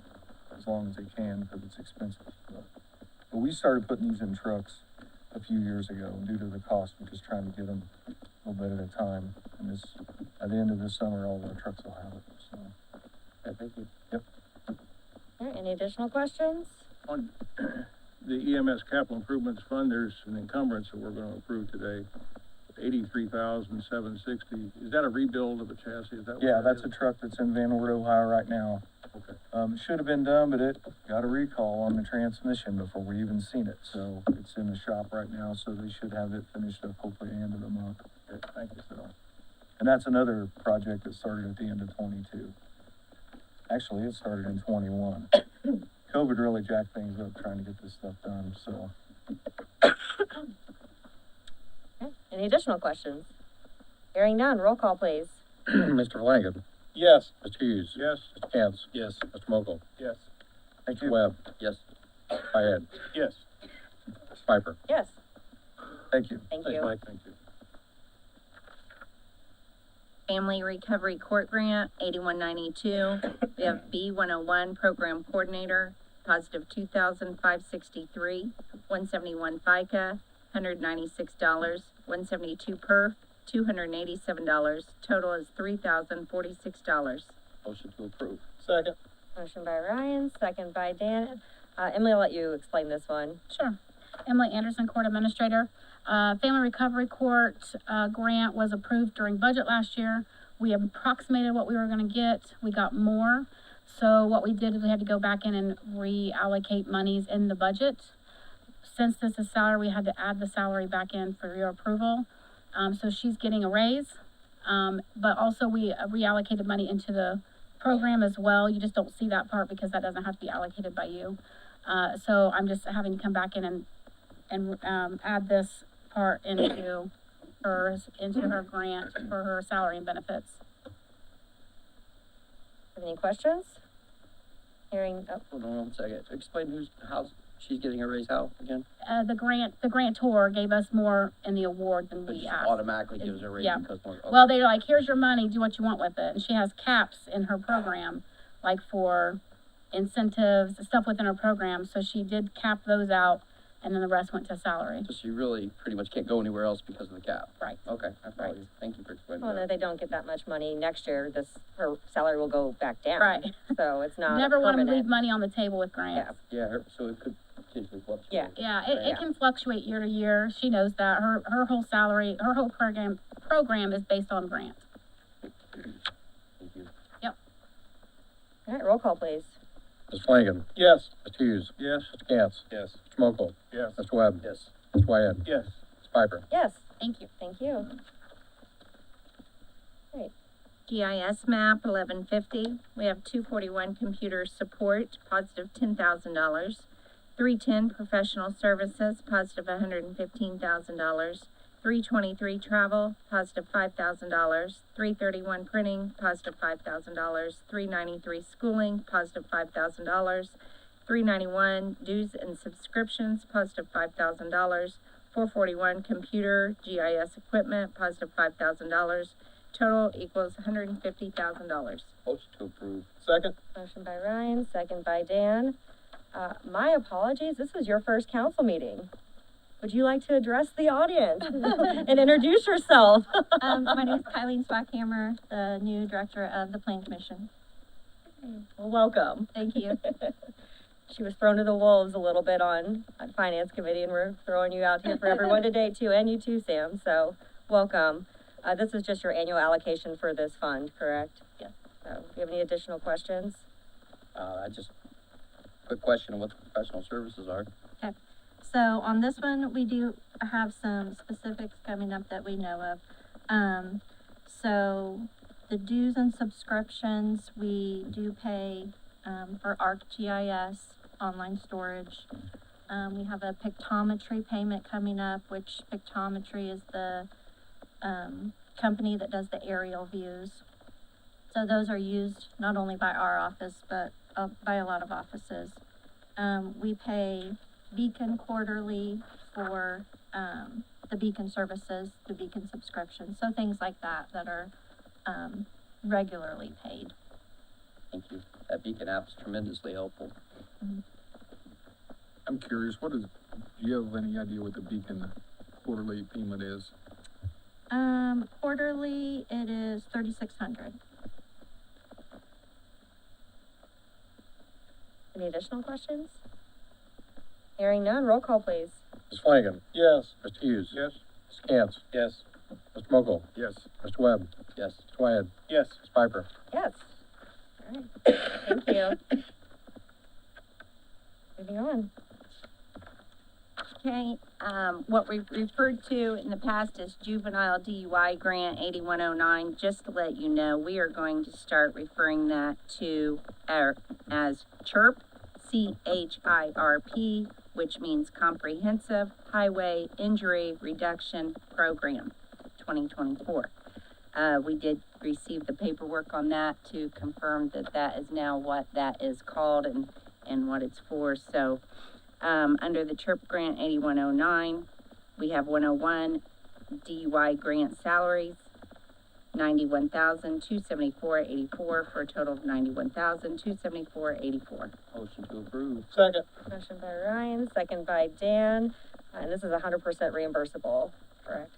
[SPEAKER 7] as long as they can because it's expensive. But we started putting these in trucks a few years ago, and due to the cost, we're just trying to get them a little bit at a time. And at the end of this summer, all of our trucks will have it, so.
[SPEAKER 6] Yeah, thank you.
[SPEAKER 7] Yep.
[SPEAKER 1] All right, any additional questions?
[SPEAKER 3] On the EMS capital improvements fund, there's an encumbrance that we're gonna approve today, $83,760. Is that a rebuild of a chassis? Is that what
[SPEAKER 7] Yeah,
[SPEAKER 3] that
[SPEAKER 7] that's
[SPEAKER 3] is?
[SPEAKER 7] a truck that's in Van Wert, Ohio right now.
[SPEAKER 3] Okay.
[SPEAKER 7] It should have been done, but it got a recall on the transmission before we even seen it, so it's in the shop right now, so they should have it finished up hopefully end of the month.
[SPEAKER 3] Okay, thank you.
[SPEAKER 7] So, and that's another project that started at the end of 22. Actually, it started in 21. COVID really jacked things up trying to get this stuff done, so.
[SPEAKER 1] Okay, any additional questions? Hearing none, roll call please.
[SPEAKER 4] Mr. Flanagan.
[SPEAKER 7] Yes.
[SPEAKER 4] Mr. Hughes.
[SPEAKER 3] Yes.
[SPEAKER 4] Mr. Cantz.
[SPEAKER 3] Yes.
[SPEAKER 4] Mr. Mokel.
[SPEAKER 3] Yes.
[SPEAKER 7] Thank
[SPEAKER 4] Mr.
[SPEAKER 7] you.
[SPEAKER 4] Webb.
[SPEAKER 6] Yes.
[SPEAKER 4] Syed.
[SPEAKER 3] Yes.
[SPEAKER 4] Ms. Piper.
[SPEAKER 1] Yes.
[SPEAKER 3] Thank you.
[SPEAKER 1] Thank
[SPEAKER 3] Thanks,
[SPEAKER 1] you.
[SPEAKER 3] Mike. Thank you.
[SPEAKER 2] Family Recovery Court Grant, 8192. We have B101 Program Coordinator, positive $2,563, 171 FICA, $196, 172 perf, $287. Total is $3,046.
[SPEAKER 6] Motion to approve.
[SPEAKER 7] Second.
[SPEAKER 1] Motion by Ryan, second by Dan. Emily, I'll let you explain this one.
[SPEAKER 10] Sure. Emily Anderson, Court Administrator. Family Recovery Court, grant was approved during budget last year. We approximated what we were gonna get. We got more. So what we did is we had to go back in and reallocate monies in the budget. Since this is salary, we had to add the salary back in for your approval. So she's getting a raise. But also we reallocated money into the program as well. You just don't see that part because that doesn't have to be allocated by you. So I'm just having to come back in and add this part into her grant for her salary and benefits.
[SPEAKER 1] Any questions? Hearing,
[SPEAKER 6] Hold on one second. Explain how she's getting a raise how again?
[SPEAKER 10] The grantor gave us more in the award than
[SPEAKER 6] But
[SPEAKER 10] we
[SPEAKER 6] just
[SPEAKER 10] asked.
[SPEAKER 6] automatically gives her a raise
[SPEAKER 10] Yeah.
[SPEAKER 6] because more. Okay.
[SPEAKER 10] Well, they're like, here's your money, do what you want with it. And she has caps in her program, like for incentives, stuff within her program. So she did cap those out and then the rest went to salary.
[SPEAKER 6] So she really pretty much can't go anywhere else because of the cap.
[SPEAKER 10] Right.
[SPEAKER 6] Okay, I follow you. Thank you for explaining
[SPEAKER 1] well, no,
[SPEAKER 6] that.
[SPEAKER 1] they don't get that much money next year. Her salary will go back down.
[SPEAKER 10] Right.
[SPEAKER 1] So it's not
[SPEAKER 10] Never want to
[SPEAKER 1] permanent.
[SPEAKER 10] leave money on the table with grants.
[SPEAKER 6] So it could potentially fluctuate.
[SPEAKER 1] Yeah.
[SPEAKER 10] Yeah,
[SPEAKER 1] Yeah.
[SPEAKER 10] it can fluctuate year to year. She knows that. Her whole salary, her whole program is based on grants.
[SPEAKER 6] Thank you.
[SPEAKER 1] All right, roll call, please.
[SPEAKER 3] Ms. Flanagan.
[SPEAKER 7] Yes.
[SPEAKER 3] Mr. Hughes.
[SPEAKER 7] Yes.
[SPEAKER 3] Mr. Cantz.
[SPEAKER 7] Yes.
[SPEAKER 3] Mr. Mokel.
[SPEAKER 7] Yes.
[SPEAKER 3] Mr. Webb.
[SPEAKER 6] Yes.
[SPEAKER 3] Mr. Wyatt.
[SPEAKER 7] Yes.
[SPEAKER 3] Ms. Piper.
[SPEAKER 1] Yes,
[SPEAKER 10] Thank you.
[SPEAKER 1] thank you.
[SPEAKER 2] GIS map, 1150. We have 241 computer support, positive $10,000. 310 professional services, positive $115,000. 323 travel, positive $5,000. 331 printing, positive $5,000. 393 schooling, positive $5,000. 391 dues and subscriptions, positive $5,000. 441 computer GIS equipment, positive $5,000. Total equals $150,000.
[SPEAKER 6] Motion to approve.
[SPEAKER 7] Second.
[SPEAKER 1] Motion by Ryan, second by Dan. My apologies, this was your first council meeting. Would you like to address the audience and introduce yourself?
[SPEAKER 11] My name is Kylie Swackhammer, the new director of the Plan Commission.
[SPEAKER 1] Well, welcome.
[SPEAKER 11] Thank you.
[SPEAKER 1] She was thrown to the wolves a little bit on Finance Committee, and we're throwing you out here for everyone today too, and you too, Sam, so welcome. This is just your annual allocation for this fund, correct?
[SPEAKER 11] Yes.
[SPEAKER 1] So, do you have any additional questions?
[SPEAKER 6] Quick question on what the professional services are.
[SPEAKER 11] So on this one, we do have some specifics coming up that we know of. So the dues and subscriptions, we do pay, for ArcGIS, online storage. We have a pictometry payment coming up, which pictometry is the, company that does the aerial views. So those are used not only by our office, but, by a lot of offices. We pay Beacon quarterly for, the Beacon services, the Beacon subscription, so things like that are, regularly paid.
[SPEAKER 6] Thank you. That Beacon app is tremendously helpful.
[SPEAKER 3] I'm curious, do you have any idea what the Beacon quarterly payment is?
[SPEAKER 11] Quarterly, it is $3,600.
[SPEAKER 1] Any additional questions? Hearing none, roll call, please.
[SPEAKER 3] Ms. Flanagan.
[SPEAKER 7] Yes.
[SPEAKER 3] Mr. Hughes.
[SPEAKER 7] Yes.
[SPEAKER 3] Mr. Cantz.
[SPEAKER 7] Yes.
[SPEAKER 3] Mr. Mokel.
[SPEAKER 7] Yes.
[SPEAKER 3] Mr. Webb.
[SPEAKER 6] Yes.
[SPEAKER 3] Mr. Wyatt.
[SPEAKER 7] Yes.
[SPEAKER 3] Ms. Piper.
[SPEAKER 1] Yes. All right, thank you. Moving on.
[SPEAKER 2] Okay, what we've referred to in the past as juvenile DUI grant 8109, just to let you know, we are going to start referring that to as CHIRP, C-H-I-R-P, which means Comprehensive Highway Injury Reduction Program 2024. We did receive the paperwork on that to confirm that that is now what that is called and what it's for. So, under the CHIRP grant 8109, We have 101 DUI grant salaries, 91,274.84 for a total of 91,274.84.
[SPEAKER 6] Motion to approve.
[SPEAKER 4] Second.
[SPEAKER 1] Motion by Ryan, second by Dan, and this is 100% reimbursable, correct?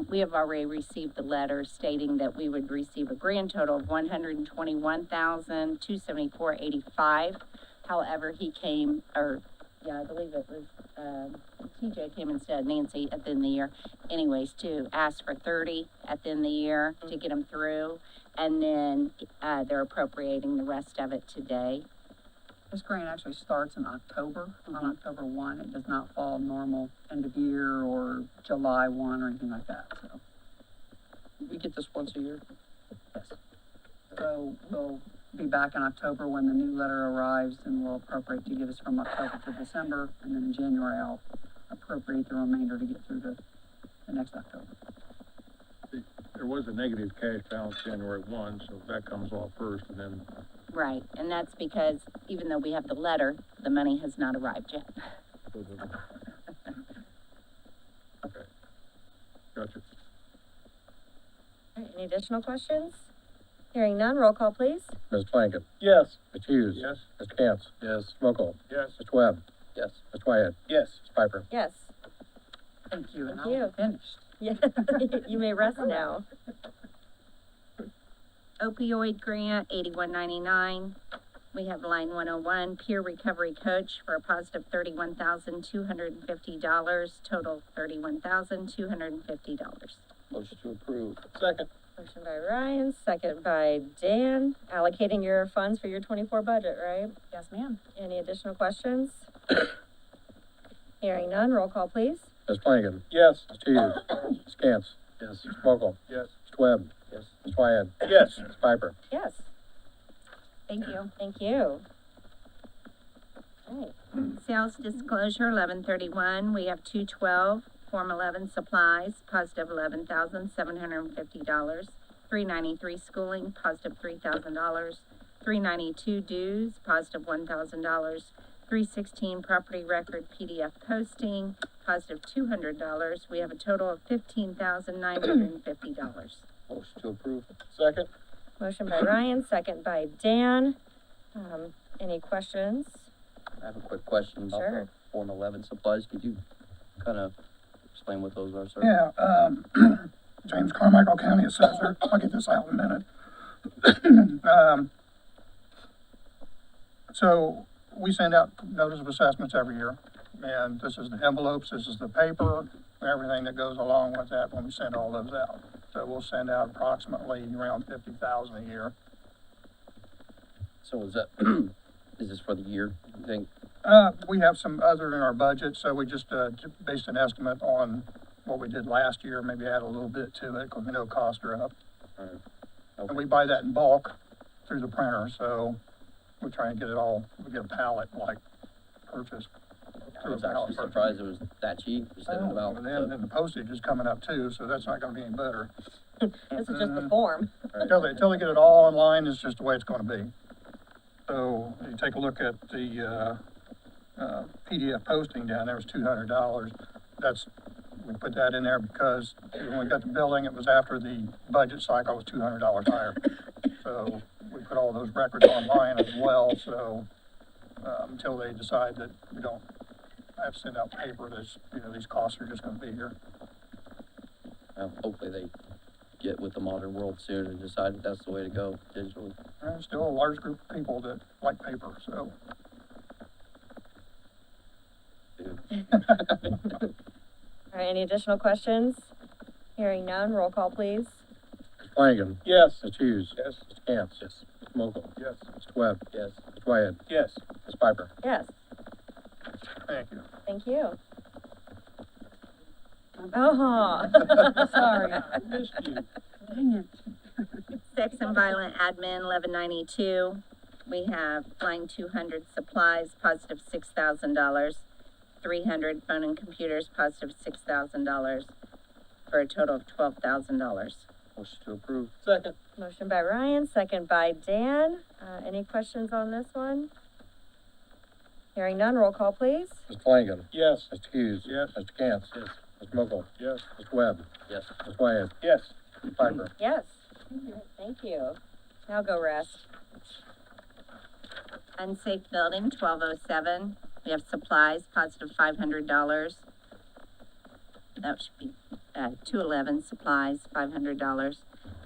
[SPEAKER 2] We have already received the letter stating that we would receive a grand total of 121,274.85. However, he came, I believe it was, TJ came instead of Nancy at the end of the year, anyways, to ask for 30 at the end of the year to get them through. And then, they're appropriating the rest of it today.
[SPEAKER 5] This grant actually starts in October, on October 1. It does not fall normal end of year or July 1 or anything like that, so.
[SPEAKER 6] We get this once a year?
[SPEAKER 5] Yes. So we'll be back in October when the new letter arrives, and we'll appropriate to give us from October to December, and then in January I'll appropriate the remainder to get through the next October.
[SPEAKER 3] There was a negative cash balance January 1, so that comes off first, and then
[SPEAKER 2] Right, and that's because even though we have the letter, the money has not arrived yet.
[SPEAKER 3] okay. Gotcha.
[SPEAKER 1] All right, any additional questions? Hearing none, roll call, please.
[SPEAKER 12] Ms. Blanket?
[SPEAKER 4] Yes.
[SPEAKER 12] Ms. Hughes?
[SPEAKER 3] Yes?
[SPEAKER 12] Mr. Cantz?
[SPEAKER 6] Yes.
[SPEAKER 12] Mokel?
[SPEAKER 3] Yes.
[SPEAKER 12] Mr. Webb?
[SPEAKER 6] Yes.
[SPEAKER 12] Mr. Wyatt?
[SPEAKER 4] Yes.
[SPEAKER 12] Ms. Piper?
[SPEAKER 1] Yes.
[SPEAKER 5] Thank you, and
[SPEAKER 1] Thank you.
[SPEAKER 5] I'll finish.
[SPEAKER 1] Yeah, you may rest now.
[SPEAKER 2] Opioid grant, 8199. We have line 101, peer recovery coach for a positive $31,250, total $31,250.
[SPEAKER 6] Motion to approve.
[SPEAKER 4] Second.
[SPEAKER 1] Motion by Ryan, second by Dan, allocating your funds for your 24 budget, right?
[SPEAKER 10] Yes, ma'am.
[SPEAKER 1] Any additional questions? Hearing none, roll call, please.
[SPEAKER 12] Ms. Blanket?
[SPEAKER 4] Yes.
[SPEAKER 12] Mr. Hughes? Mr. Cantz?
[SPEAKER 6] Yes.
[SPEAKER 12] Mr. Mokel?
[SPEAKER 3] Yes.
[SPEAKER 12] Mr. Webb?
[SPEAKER 6] Yes.
[SPEAKER 12] Mr. Wyatt?
[SPEAKER 4] Yes.
[SPEAKER 12] Ms. Piper?
[SPEAKER 1] Yes.
[SPEAKER 10] Thank you.
[SPEAKER 1] Thank you. Okay.
[SPEAKER 2] Sales disclosure, 1131. We have 212, Form 11 supplies, positive $11,750. 393 schooling, positive $3,000. 392 dues, positive $1,000. 316 property record PDF posting, positive $200. We have a total of $15,950.
[SPEAKER 6] Motion to approve.
[SPEAKER 4] Second.
[SPEAKER 1] Motion by Ryan, second by Dan. Any questions?
[SPEAKER 6] I have a quick question about
[SPEAKER 1] Sure.
[SPEAKER 6] the Form 11 supplies. Could you kind of explain what those are, sir?
[SPEAKER 13] Yeah, James Carmichael County Assessor, I'll get this out in a minute. So we send out notice of assessments every year, and this is the envelopes, this is the paper, everything that goes along with that when we send all those out. So we'll send out approximately around 50,000 a year.
[SPEAKER 6] So is that, is this for the year, you think?
[SPEAKER 13] We have some other in our budget, so we just, based an estimate on what we did last year, maybe add a little bit to it, because we know costs are up.
[SPEAKER 6] Okay.
[SPEAKER 13] And we buy that in bulk through the printer, so we're trying to get it all, we get a pallet like purchase.
[SPEAKER 6] I was actually surprised it was that cheap, instead of about.
[SPEAKER 13] And then the postage is coming up too, so that's not gonna be any better.
[SPEAKER 1] This is just the form.
[SPEAKER 13] Until they get it all online, it's just the way it's gonna be. So you take a look at the, PDF posting down there, it's $200. We put that in there because when we got the billing, it was after the budget cycle was $200 higher. So we put all those records online as well, so, until they decide that we don't have to send out paper, these costs are just gonna be here.
[SPEAKER 6] Hopefully they get with the modern world soon and decide that that's the way to go digitally.
[SPEAKER 13] There's still a large group of people that like paper, so.
[SPEAKER 1] All right, any additional questions? Hearing none, roll call, please.
[SPEAKER 12] Ms. Flanagan?
[SPEAKER 4] Yes.
[SPEAKER 12] Mr. Hughes?
[SPEAKER 4] Yes.
[SPEAKER 12] Mr. Cantz? Yes. Mr. Mokel?
[SPEAKER 3] Yes.
[SPEAKER 12] Mr. Webb?
[SPEAKER 6] Yes.
[SPEAKER 12] Mr. Wyatt?
[SPEAKER 4] Yes.
[SPEAKER 12] Ms. Piper?
[SPEAKER 1] Yes,
[SPEAKER 13] Thank you.
[SPEAKER 1] thank you. Oh,
[SPEAKER 5] Sorry.
[SPEAKER 4] Missed you.
[SPEAKER 5] Dang it.
[SPEAKER 2] Sex and violent admin, 1192. We have line 200 supplies, positive $6,000. 300 phone and computers, positive $6,000, for a total of $12,000.
[SPEAKER 6] Motion to approve.
[SPEAKER 4] Second.
[SPEAKER 1] motion by Ryan, second by Dan. Any questions on this one? Hearing none, roll call, please.
[SPEAKER 12] Mr. Flanagan.
[SPEAKER 3] Yes.
[SPEAKER 12] Mr. Hughes.
[SPEAKER 3] Yes.
[SPEAKER 12] Mr. Cantz.
[SPEAKER 3] Yes.
[SPEAKER 12] Mr. Mokel.
[SPEAKER 3] Yes.
[SPEAKER 12] Mr. Webb.
[SPEAKER 6] Yes.
[SPEAKER 12] Mr. Wyatt.
[SPEAKER 3] Yes.
[SPEAKER 12] Ms. Piper.
[SPEAKER 1] Yes. Thank you. Now go rest.
[SPEAKER 2] Unsafe building, 1207. We have supplies, positive $500. That should be, 211, supplies, $500.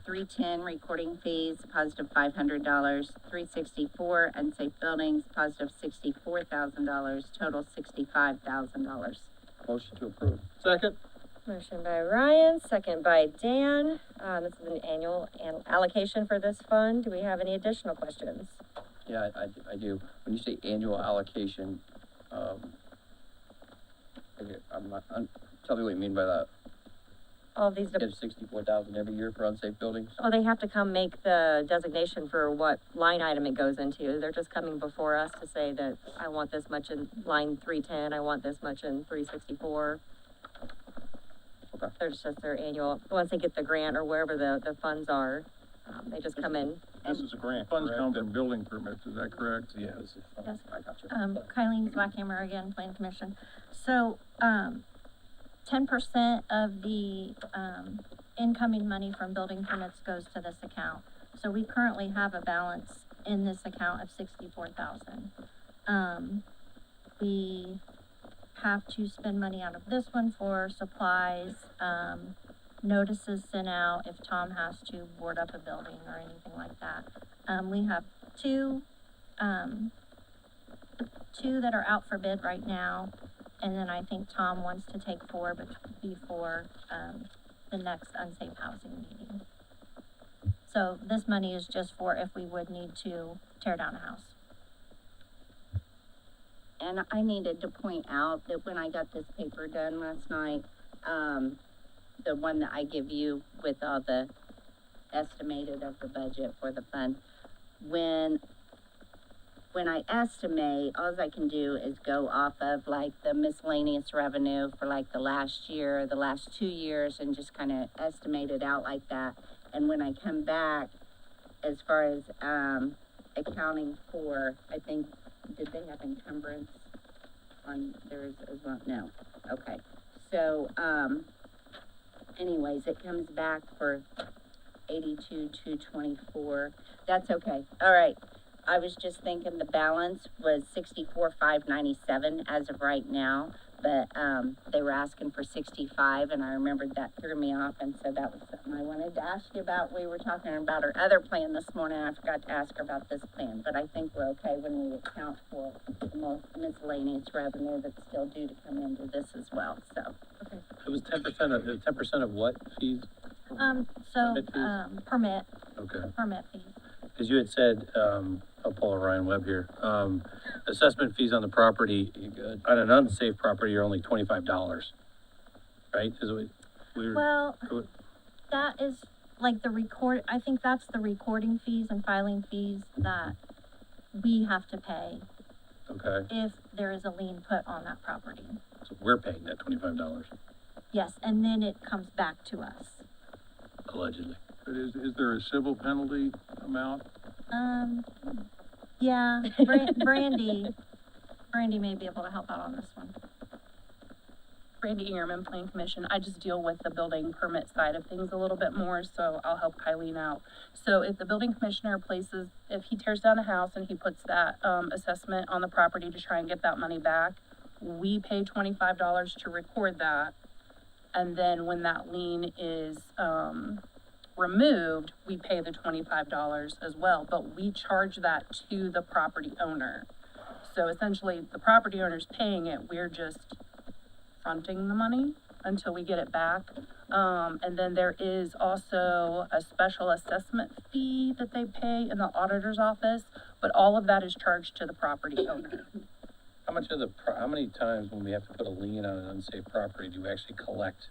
[SPEAKER 2] 310, recording fees, positive $500. 364, unsafe buildings, positive $64,000, total $65,000.
[SPEAKER 6] Motion to approve.
[SPEAKER 3] Second?
[SPEAKER 1] Motion by Ryan, second by Dan. This is an annual allocation for this fund. Do we have any additional questions?
[SPEAKER 6] Yeah, I do. When you say annual allocation, okay, tell me what you mean by that.
[SPEAKER 1] All of these,
[SPEAKER 6] Get 64,000 every year for unsafe buildings?
[SPEAKER 1] oh, they have to come make the designation for what line item it goes into. They're just coming before us to say that I want this much in line 310, I want this much in 364.
[SPEAKER 6] Okay.
[SPEAKER 1] There's just their annual, once they get the grant or wherever the funds are, they just come in.
[SPEAKER 3] This is a grant. Funds come from building permits, is that correct?
[SPEAKER 6] Yes.
[SPEAKER 11] Yes.
[SPEAKER 6] I got you.
[SPEAKER 11] Kylene Zwackhammer again, Plan Commission. So, 10% of the, incoming money from building permits goes to this account. So we currently have a balance in this account of 64,000. We have to spend money out of this one for supplies, notices sent out if Tom has to board up a building or anything like that. We have two that are out for bid right now, and then I think Tom wants to take four before, the next unsafe housing meeting. So this money is just for if we would need to tear down a house.
[SPEAKER 2] And I needed to point out that when I got this paper done last night, the one that I give you with all the estimated of the budget for the fund, when I estimate, all I can do is go off of like the miscellaneous revenue for like the last year, the last 2 years, and just kind of estimate it out like that. And when I come back, as far as, accounting for, I think, did they have encumbrance on theirs as well? No. Okay. So, anyways, it comes back for 82,224. That's okay. All right. I was just thinking the balance was 64,597 as of right now, but, they were asking for 65, and I remembered that threw me off, and so that was something I wanted to ask you about. We were talking about our other plan this morning, and I forgot to ask her about this plan, but I think we're okay when we account for the miscellaneous revenue that's still due to come into this as well, so.
[SPEAKER 12] It was 10% of what fees? Permit fees?
[SPEAKER 11] Permit fees.
[SPEAKER 12] Because you had said, I'll pull a Ryan Webb here, assessment fees on the property, on an unsafe property are only $25, right?
[SPEAKER 11] Well, that is like I think that's the recording fees and filing fees that we have to pay
[SPEAKER 12] Okay,
[SPEAKER 11] if there is a lien put on that property.
[SPEAKER 12] so we're paying that $25,
[SPEAKER 11] Yes, and then it comes back to us.
[SPEAKER 12] allegedly.
[SPEAKER 3] But is there a civil penalty amount?
[SPEAKER 11] Yeah, Brandy may be able to help out on this one.
[SPEAKER 10] Brandy Ehrman, Plan Commission. I just deal with the building permit side of things a little bit more, so I'll help Kylene out. So if the building commissioner if he tears down a house and he puts that, assessment on the property to try and get that money back, we pay $25 to record that. And then when that lien is, removed, we pay the $25 as well, but we charge that to the property owner. So essentially, the property owner's paying it, we're just fronting the money until we get it back. And then there is also a special assessment fee that they pay in the auditor's office, but all of that is charged to the property owner.
[SPEAKER 12] How many times when we have to put a lien on an unsafe property do we actually collect?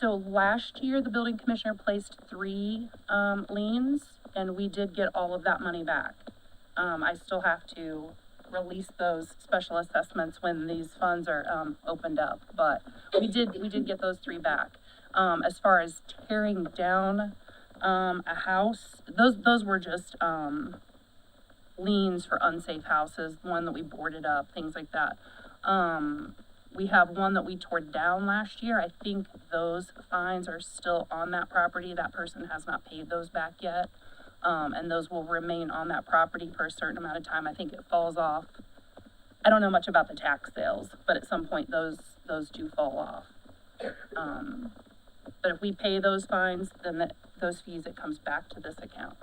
[SPEAKER 10] So last year, the building commissioner placed 3, liens, and we did get all of that money back. I still have to release those special assessments when these funds are, opened up, but we did get those 3 back. As far as tearing down, a house, those were just, liens for unsafe houses, one that we boarded up, things like that. We have one that we tore down last year. I think those fines are still on that property. That person has not paid those back yet. And those will remain on that property for a certain amount of time. I think it falls off. I don't know much about the tax sales, but at some point those do fall off. But if we pay those fines, then those fees, it comes back to this account.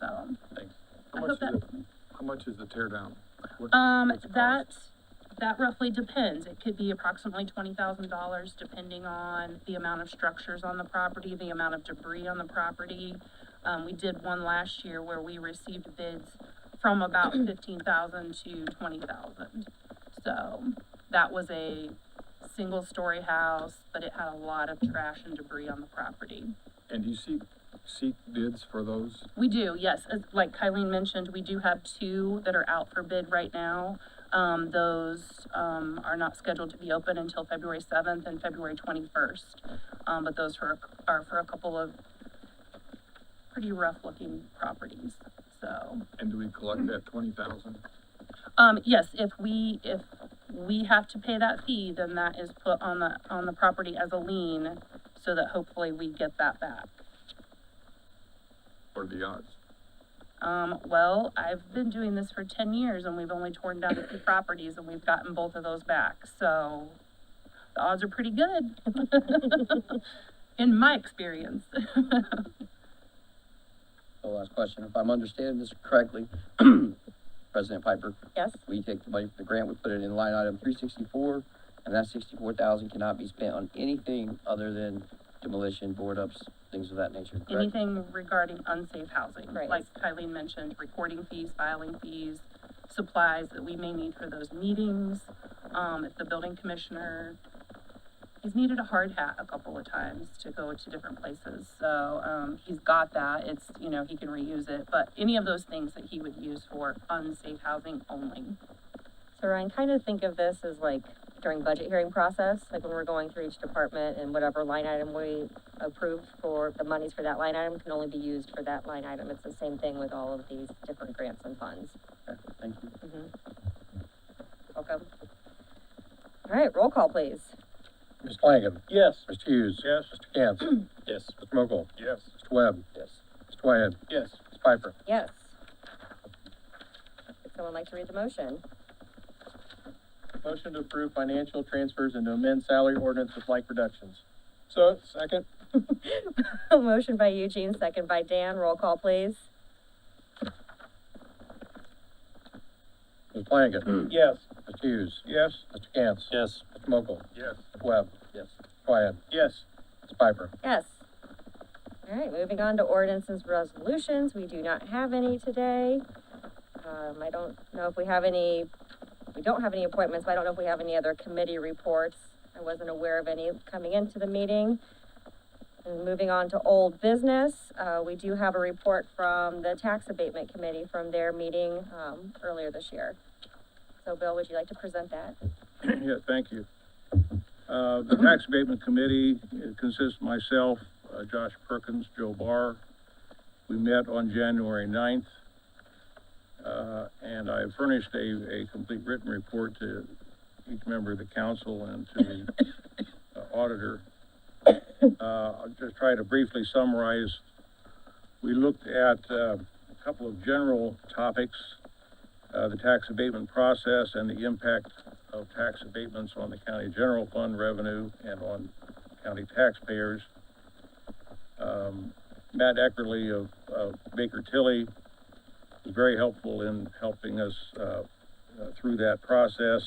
[SPEAKER 10] So,
[SPEAKER 12] Thanks.
[SPEAKER 10] I hope that,
[SPEAKER 3] How much is the tear down?
[SPEAKER 10] that roughly depends. It could be approximately $20,000 depending on the amount of structures on the property, the amount of debris on the property. We did one last year where we received bids from about 15,000 to 20,000. So that was a single story house, but it had a lot of trash and debris on the property.
[SPEAKER 3] And do you seek bids for those?
[SPEAKER 10] We do, yes. Like Kylene mentioned, we do have 2 that are out for bid right now. Those are not scheduled to be open until February 7th and February 21st. But those are for a couple of pretty rough looking properties, so.
[SPEAKER 3] And do we collect that 20,000?
[SPEAKER 10] Yes, if we have to pay that fee, then that is put on the property as a lien, so that hopefully we get that back.
[SPEAKER 3] What are the odds?
[SPEAKER 10] Well, I've been doing this for 10 years and we've only torn down 2 properties and we've gotten both of those back, so the odds are pretty good. In my experience.
[SPEAKER 6] The last question, if I'm understanding this correctly, President Piper,
[SPEAKER 1] Yes?
[SPEAKER 6] we take the money from the grant, we put it in line item 364, and that 64,000 cannot be spent on anything other than demolition, board ups, things of that nature, correct?
[SPEAKER 10] Anything regarding unsafe housing,
[SPEAKER 1] Right.
[SPEAKER 10] like Kylene mentioned, recording fees, filing fees, supplies that we may need for those meetings. If the building commissioner, he's needed a hard hat a couple of times to go to different places, so, he's got that, it's, you know, he can reuse it, but any of those things that he would use for unsafe housing only.
[SPEAKER 1] So Ryan, kind of think of this as like during budget hearing process, like when we're going through each department and whatever line item we approve for, the monies for that line item can only be used for that line item. It's the same thing with all of these different grants and funds.
[SPEAKER 6] Okay, thank you.
[SPEAKER 1] Welcome. All right, roll call, please.
[SPEAKER 12] Ms. Flanagan.
[SPEAKER 4] Yes.
[SPEAKER 12] Mr. Hughes.
[SPEAKER 3] Yes.
[SPEAKER 12] Mr. Cantz. Yes. Mr. Mokel.
[SPEAKER 3] Yes.
[SPEAKER 12] Mr. Webb.
[SPEAKER 6] Yes.
[SPEAKER 12] Mr. Wyatt.
[SPEAKER 4] Yes.
[SPEAKER 12] Ms. Piper.
[SPEAKER 1] Yes. Would someone like to read the motion?
[SPEAKER 4] Motion to approve financial transfers and to amend salary ordinance with like reductions.
[SPEAKER 3] So, second?
[SPEAKER 1] Motion by Eugene, second by Dan. Roll call, please.
[SPEAKER 12] Ms. Flanagan.
[SPEAKER 4] Yes.
[SPEAKER 12] Mr. Hughes.
[SPEAKER 3] Yes.
[SPEAKER 12] Mr. Cantz. Yes. Mr. Mokel.
[SPEAKER 3] Yes.
[SPEAKER 12] Mr. Webb.
[SPEAKER 6] Yes.
[SPEAKER 12] Mr. Wyatt.
[SPEAKER 4] Yes.
[SPEAKER 12] Ms. Piper.
[SPEAKER 1] Yes. All right, moving on to ordinances, resolutions. We do not have any today. I don't know if we have any, we don't have any appointments, but I don't know if we have any other committee reports. I wasn't aware of any coming into the meeting. And moving on to old business, we do have a report from the tax abatement committee from their meeting, earlier this year. So Bill, would you like to present that?
[SPEAKER 3] Yeah, thank you. The Tax Abatement Committee consists of myself, Josh Perkins, Joe Barr. We met on January 9th, and I furnished a complete written report to each member of the council and to the auditor. I'll just try to briefly summarize. We looked at a couple of general topics, the tax abatement process and the impact of tax abatements on the county general fund revenue and on county taxpayers. Matt Eckerly of Baker Tilly was very helpful in helping us through that process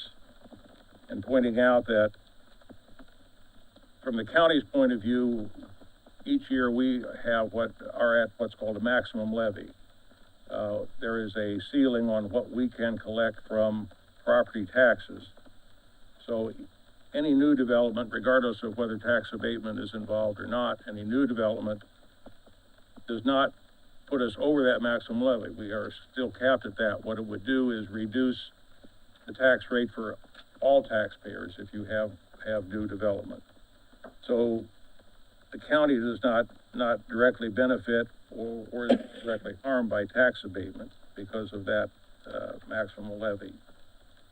[SPEAKER 3] and pointing out that from the county's point of view, each year we have what's called a maximum levy. There is a ceiling on what we can collect from property taxes. So any new development, regardless of whether tax abatement is involved or not, any new development does not put us over that maximum levy. We are still capped at that. What it would do is reduce the tax rate for all taxpayers if you have new development. So the county does not directly benefit or is directly harmed by tax abatement. because of that, maximum levy.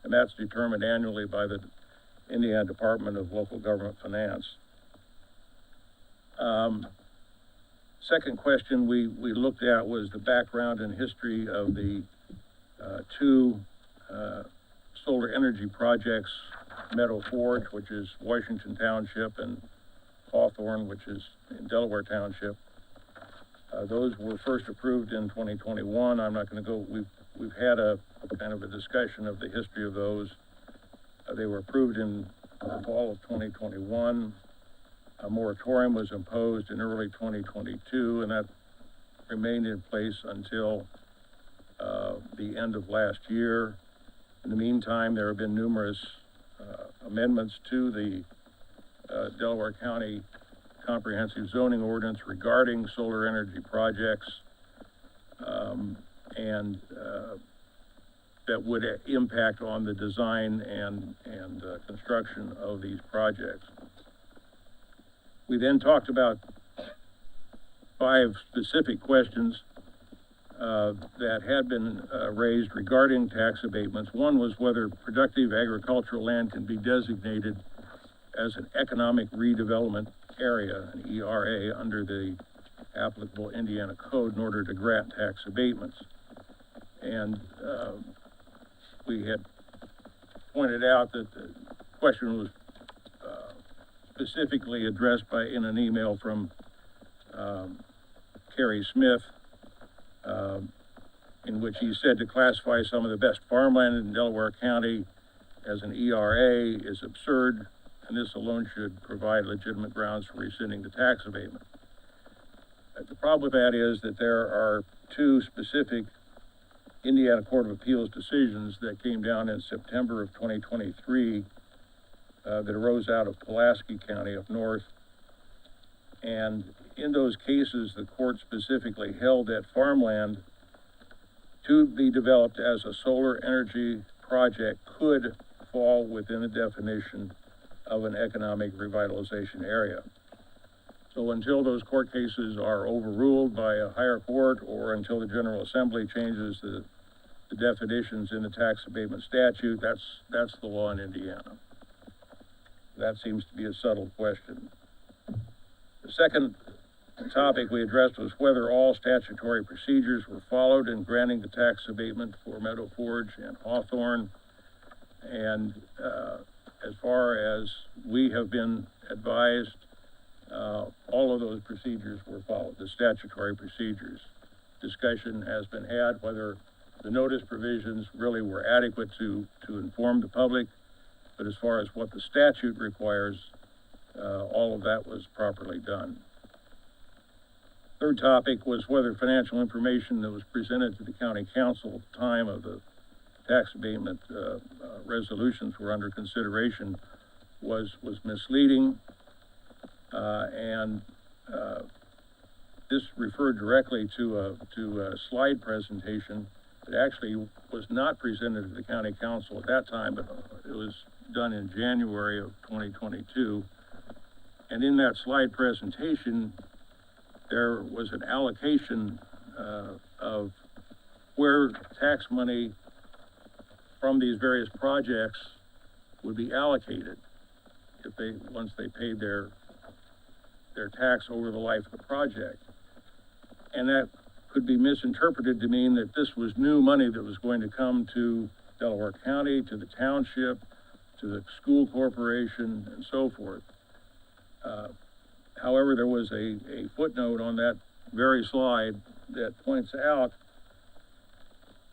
[SPEAKER 3] And that's determined annually by the Indiana Department of Local Government Finance. Second question we looked at was the background and history of the two solar energy projects, Meadow Forge, which is Washington Township, and Hawthorne, which is in Delaware Township. Those were first approved in 2021. I'm not going to go, we've had a kind of a discussion of the history of those. They were approved in the fall of 2021. A moratorium was imposed in early 2022, and that remained in place until the end of last year. In the meantime, there have been numerous amendments to the Delaware County Comprehensive Zoning Ordinance regarding solar energy projects, and that would impact on the design and construction of these projects. We then talked about 5 specific questions that had been raised regarding tax abatements. One was whether productive agricultural land can be designated as an economic redevelopment area, an ERA, under the applicable Indiana code in order to grant tax abatements. And we had pointed out that the question was specifically addressed in an email from Kerry Smith, in which he said to classify some of the best farmland in Delaware County as an ERA is absurd, and this alone should provide legitimate grounds for rescinding the tax abatement. The problem with that is that there are 2 specific Indiana Court of Appeals decisions that came down in September of 2023 that arose out of Pulaski County up north. And in those cases, the court specifically held that farmland to be developed as a solar energy project could fall within the definition of an economic revitalization area. So until those court cases are overruled by a higher court, or until the General Assembly changes the definitions in the tax abatement statute, that's the law in Indiana. That seems to be a subtle question. The second topic we addressed was whether all statutory procedures were followed in granting the tax abatement for Meadow Forge and Hawthorne. And as far as we have been advised, all of those procedures were followed, the statutory procedures. Discussion has been had whether the notice provisions really were adequate to inform the public, but as far as what the statute requires, all of that was properly done. Third topic was whether financial information that was presented to the county council at the time of the tax abatement resolutions were under consideration was misleading, and this referred directly to a slide presentation that actually was not presented to the county council at that time, but it was done in January of 2022. And in that slide presentation, there was an allocation of where tax money from these various projects would be allocated if once they paid their tax over the life of the project. And that could be misinterpreted to mean that this was new money that was going to come to Delaware County, to the township, to the school corporation, and so forth. However, there was a footnote on that very slide that points out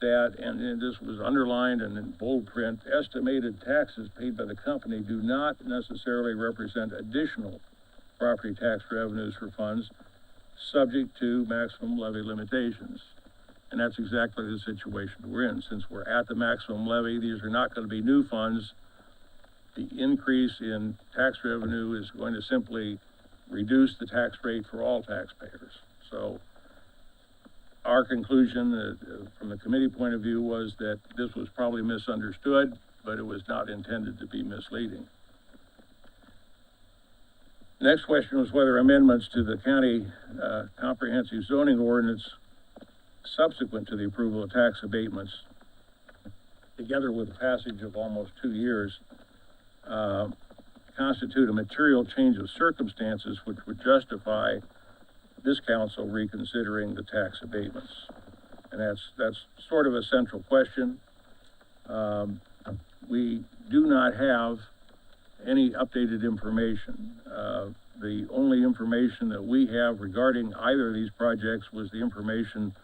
[SPEAKER 3] that, and this was underlined and in bold print, estimated taxes paid by the company do not necessarily represent additional property tax revenues for funds subject to maximum levy limitations. And that's exactly the situation we're in. Since we're at the maximum levy, these are not going to be new funds. The increase in tax revenue is going to simply reduce the tax rate for all taxpayers. So our conclusion from the committee point of view was that this was probably misunderstood, but it was not intended to be misleading. The next question was whether amendments to the county comprehensive zoning ordinance subsequent to the approval of tax abatements, together with the passage of almost 2 years, constitute a material change of circumstances which would justify this council reconsidering the tax abatements. And that's sort of a central question. We do not have any updated information. The only information that we have regarding either of these projects was the information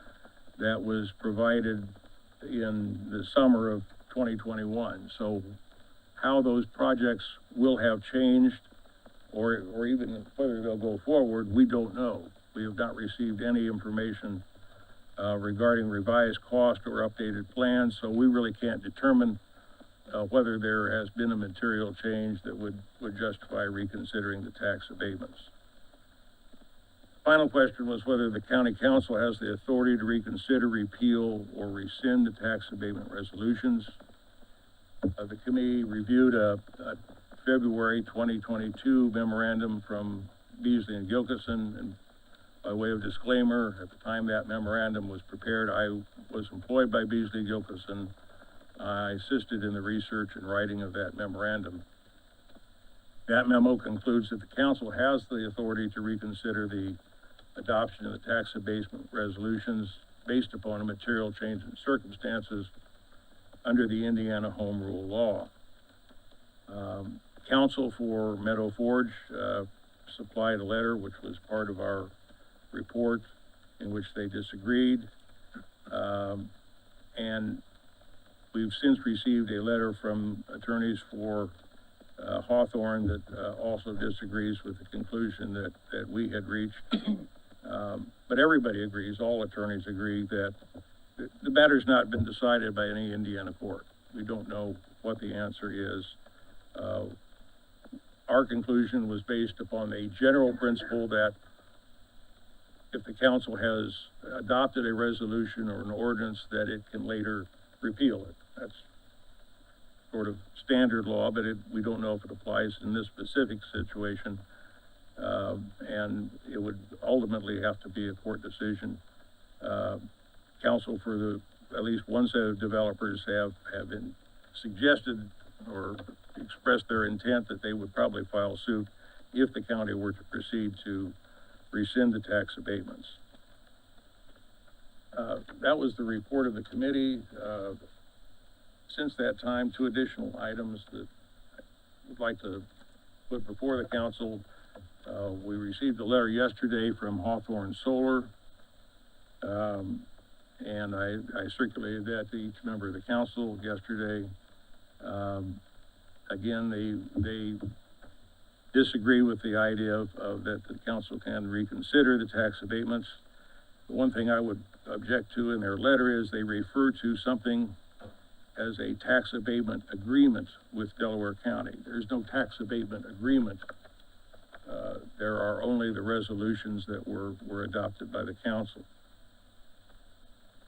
[SPEAKER 3] that was provided in the summer of 2021. So how those projects will have changed, or even whether they'll go forward, we don't know. We have not received any information regarding revised cost or updated plans, so we really can't determine whether there has been a material change that would justify reconsidering the tax abatements. Final question was whether the county council has the authority to reconsider, repeal, or rescind the tax abatement resolutions. The committee reviewed a February 2022 memorandum from Beasley and Gilkison, and by way of disclaimer, at the time that memorandum was prepared, I was employed by Beasley Gilkison. I assisted in the research and writing of that memorandum. That memo concludes that the council has the authority to reconsider the adoption of the tax abatement resolutions based upon a material change in circumstances under the Indiana Home Rule law. Council for Meadow Forge supplied a letter which was part of our report in which they disagreed. And we've since received a letter from attorneys for Hawthorne that also disagrees with the conclusion that we had reached. But everybody agrees, all attorneys agree, that the matter's not been decided by any Indiana court. We don't know what the answer is. Our conclusion was based upon a general principle that if the council has adopted a resolution or an ordinance, that it can later repeal it. That's sort of standard law, but we don't know if it applies in this specific situation. And it would ultimately have to be a court decision. Council for at least one set of developers have been suggested or expressed their intent that they would probably file suit if the county were to proceed to rescind the tax abatements. That was the report of the committee. Since that time, 2 additional items that I would like to put before the council. We received a letter yesterday from Hawthorne Solar, and I circulated that to each member of the council yesterday. Again, they disagree with the idea of that the council can reconsider the tax abatements. The one thing I would object to in their letter is they refer to something as a tax abatement agreement with Delaware County. There's no tax abatement agreement. There are only the resolutions that were adopted by the council.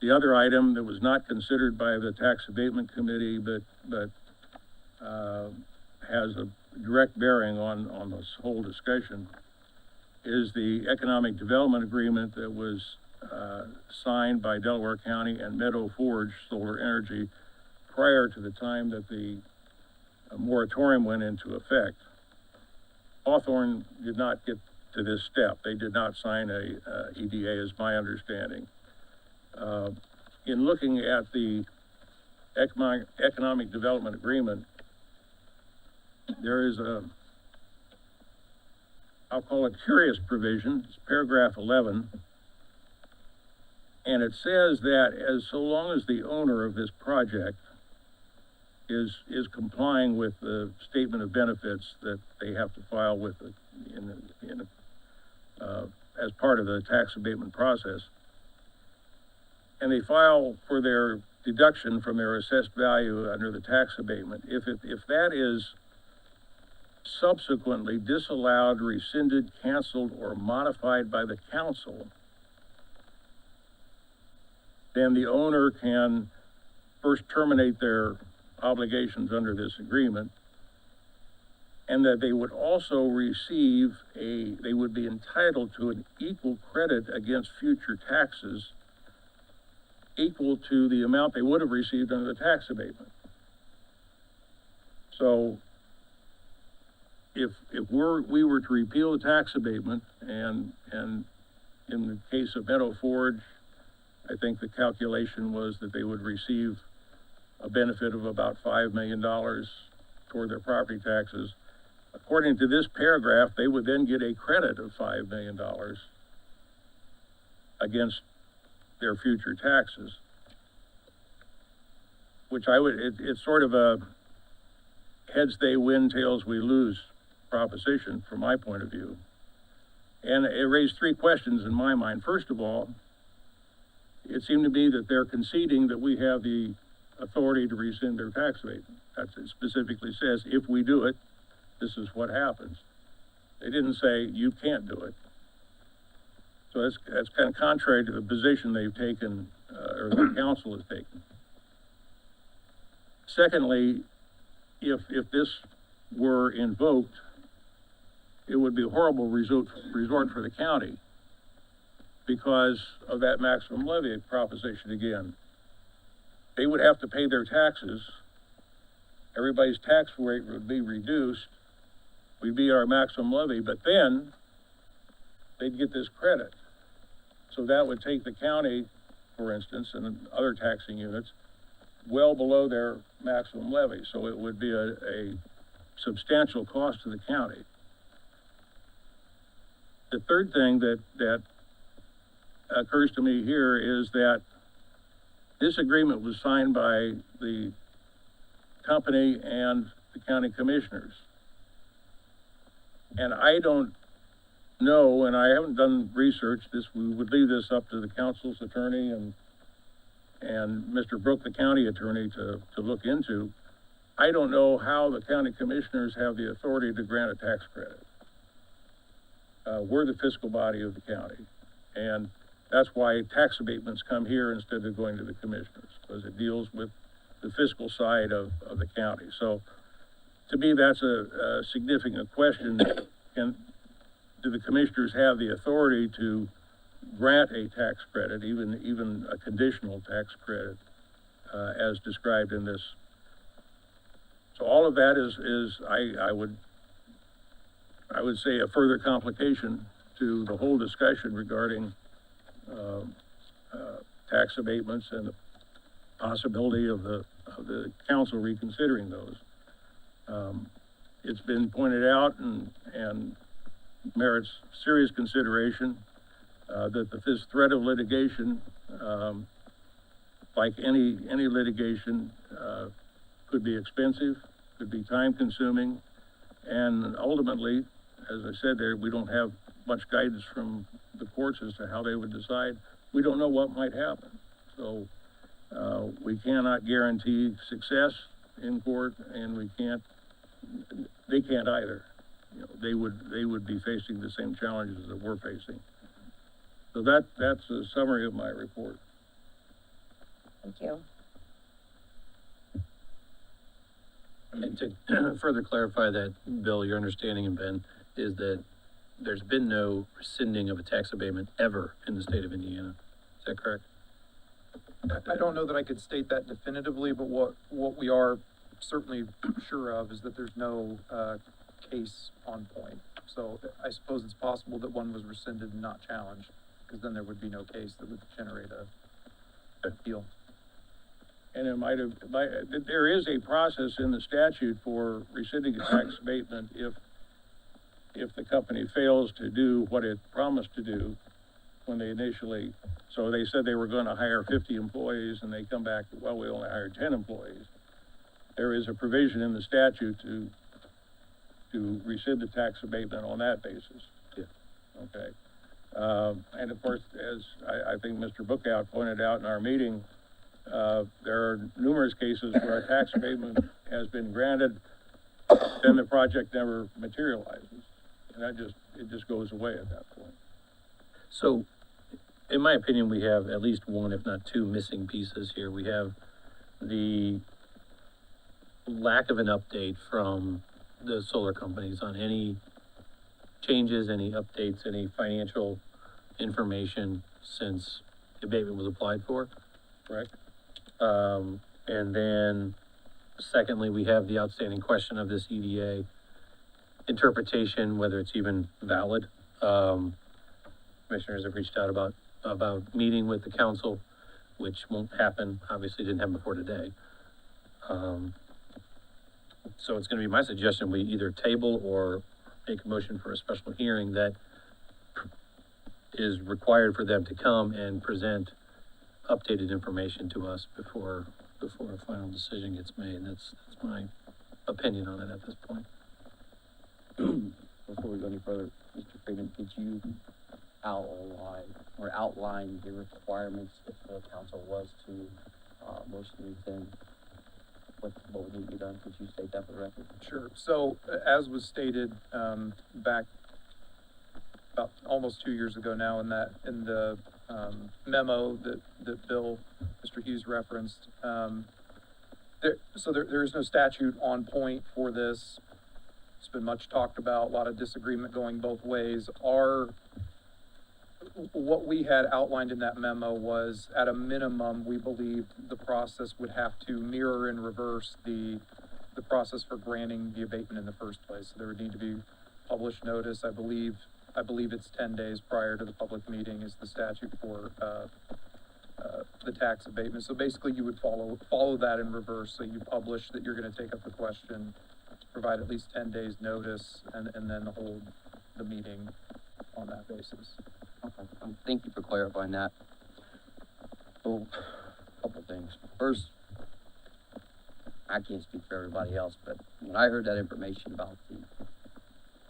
[SPEAKER 3] The other item that was not considered by the tax abatement committee, but has a direct bearing on this whole discussion, is the economic development agreement that was signed by Delaware County and Meadow Forge Solar Energy prior to the time that the moratorium went into effect. Hawthorne did not get to this step. They did not sign a EDA, is my understanding. In looking at the economic development agreement, there is I'll call it curious provision. It's paragraph 11. And it says that as so long as the owner of this project is complying with the statement of benefits that they have to file with as part of the tax abatement process, and they file for their deduction from their assessed value under the tax abatement, if that is subsequently disallowed, rescinded, canceled, or modified by the council, then the owner can first terminate their obligations under this agreement, and that they would also receive they would be entitled to an equal credit against future taxes equal to the amount they would have received under the tax abatement. So if we were to repeal the tax abatement and in the case of Meadow Forge, I think the calculation was that they would receive a benefit of about $5 million toward their property taxes. According to this paragraph, they would then get a credit of $5 million against their future taxes. Which it's sort of a heads they win, tails we lose proposition from my point of view. And it raised three questions in my mind. First of all, it seemed to me that they're conceding that we have the authority to rescind their tax abatement. That it specifically says, if we do it, this is what happens. They didn't say, you can't do it. So that's kind of contrary to the position they've taken, or the council has taken. Secondly, if this were invoked, it would be a horrible resort for the county because of that maximum levy proposition again. They would have to pay their taxes. Everybody's tax rate would be reduced. We'd be at our maximum levy, but then they'd get this credit. So that would take the county, for instance, and other taxing units well below their maximum levy. So it would be a substantial cost to the county. The third thing that occurs to me here is that this agreement was signed by the company and the county commissioners. And I don't know, and I haven't done research, we would leave this up to the council's attorney and Mr. Brook, the county attorney, to look into. I don't know how the county commissioners have the authority to grant a tax credit. We're the fiscal body of the county, and that's why tax abatements come here instead of going to the commissioners, because it deals with the fiscal side of the county. So to me, that's a significant question. Do the commissioners have the authority to grant a tax credit, even a conditional tax credit, as described in this? So all of that is I would say a further complication to the whole discussion regarding tax abatements and the possibility of the council reconsidering those. It's been pointed out and merits serious consideration that this threat of litigation, like any litigation, could be expensive, could be time consuming, and ultimately, as I said there, we don't have much guidance from the courts as to how they would decide. We don't know what might happen. So we cannot guarantee success in court, and they can't either. You know, they would be facing the same challenges that we're facing. So that's a summary of my report.
[SPEAKER 1] Thank you.
[SPEAKER 12] And to further clarify that, Bill, your understanding, and Ben, is that there's been no rescinding of a tax abatement ever in the state of Indiana. Is that correct?
[SPEAKER 4] I don't know that I could state that definitively, but what we are certainly sure of is that there's no case on point. So I suppose it's possible that one was rescinded and not challenged, because then there would be no case that would generate a appeal.
[SPEAKER 3] And there is a process in the statute for rescinding a tax abatement if the company fails to do what it promised to do when they initially, so they said they were going to hire 50 employees and they come back, well, we only hired 10 employees. There is a provision in the statute to rescind the tax abatement on that basis.
[SPEAKER 12] Yeah.
[SPEAKER 3] Okay. And of course, as I think Mr. Bookout pointed out in our meeting, there are numerous cases where a tax abatement has been granted, then the project never materializes. And it just goes away at that point.
[SPEAKER 12] So, in my opinion, we have at least one, if not two, missing pieces here. We have the lack of an update from the solar companies on any changes, any updates, any financial information since the abatement was applied for.
[SPEAKER 3] Correct.
[SPEAKER 12] And then secondly, we have the outstanding question of this EDA interpretation, whether it's even valid. Commissioners have reached out about meeting with the council, which won't happen, obviously didn't happen before today. So it's gonna be my suggestion, we either table or make a motion for a special hearing that is required for them to come and present updated information to us before a final decision gets made. That's my opinion on it at this point.
[SPEAKER 6] Before we go any further, Mr. Freeman, could you outline the requirements if the council was to, motion to rescind? What would need to be done? Could you state that for the record?
[SPEAKER 4] Sure. So, as was stated, back about almost 2 years ago now in the memo that Bill, Mr. Hughes referenced, there is no statute on point for this. It's been much talked about, a lot of disagreement going both ways. What we had outlined in that memo was, at a minimum, we believed the process would have to mirror and reverse the process for granting the abatement in the first place. So there would need to be published notice. I believe it's 10 days prior to the public meeting is the statute for, the tax abatement. So basically you would follow that in reverse. So you publish that you're gonna take up the question, provide at least 10 days notice, and then hold the meeting on that basis.
[SPEAKER 6] Okay, thank you for clarifying that. So, a couple things. First, I can't speak for everybody else, but when I heard that information about the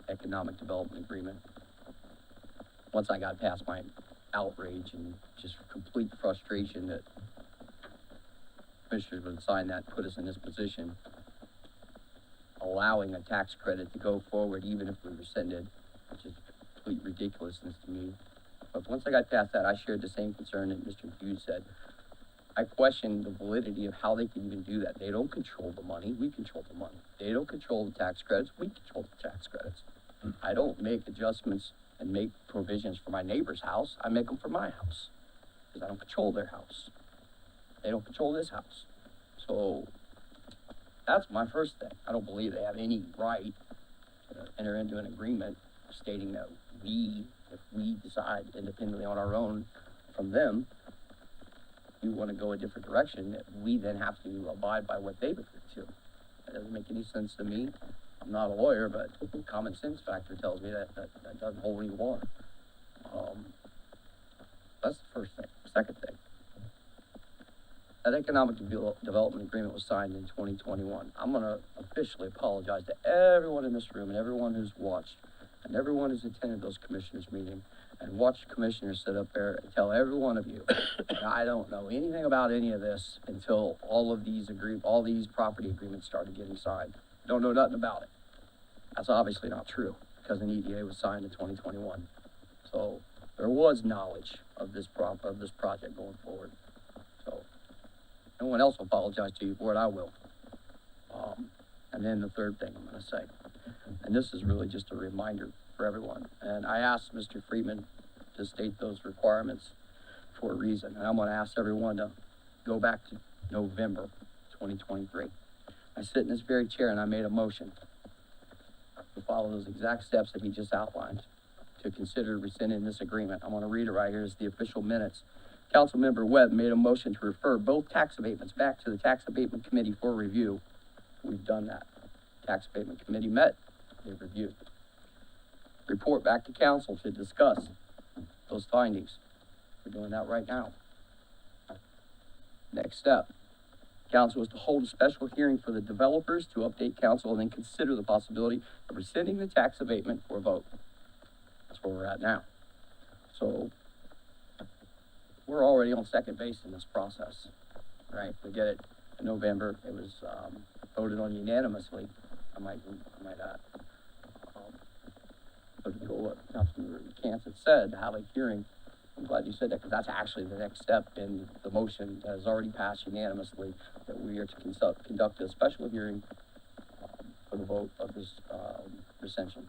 [SPEAKER 6] economic development agreement, once I got past my outrage and just complete frustration that commissioners would sign that, put us in this position, allowing a tax credit to go forward even if we rescinded, which is complete ridiculousness to me. But once I got past that, I shared the same concern that Mr. Hughes said. I questioned the validity of how they can even do that. They don't control the money, we control the money. They don't control the tax credits, we control the tax credits. I don't make adjustments and make provisions for my neighbor's house, I make them for my house. Because I don't control their house. They don't control this house. So, that's my first thing. I don't believe they have any right to enter into an agreement stating that if we decide independently on our own from them, we want to go a different direction, that we then have to abide by what they've agreed to. That doesn't make any sense to me. I'm not a lawyer, but the common sense factor tells me that doesn't hold any water. That's the first thing. Second thing, that economic development agreement was signed in 2021. I'm going to officially apologize to everyone in this room and everyone who's watched and everyone who's attended those commissioners' meetings and watched commissioners sit up there and tell every one of you that I don't know anything about any of this until all these property agreements started getting signed. Don't know nothing about it. That's obviously not true because an EDA was signed in 2021. So there was knowledge of this project going forward. So no one else will apologize to you for it, I will. And then the third thing I'm going to say, and this is really just a reminder for everyone, and I asked Mr. Freeman to state those requirements for a reason, and I'm going to ask everyone to go back to November 2023. I sit in this very chair and I made a motion to follow those exact steps that he just outlined to consider rescinding this agreement. I'm going to read it right here. It's the official minutes. Councilmember Webb made a motion to refer both tax abatements back to the Tax Abatement Committee for review. We've done that. Tax Abatement Committee met, they've reviewed. Report back to council to discuss those findings. We're doing that right now. Next step. Council is to hold a special hearing for the developers to update council and then consider the possibility of rescinding the tax abatement for a vote. That's where we're at now. So, we're already on second base in this process, right? We get it in November. It was voted on unanimously. I might add. But to go what Councilmember Canton said, to have a hearing, I'm glad you said that, because that's actually the next step in the motion that has already passed unanimously, that we are to conduct a special hearing for the vote of this rescission.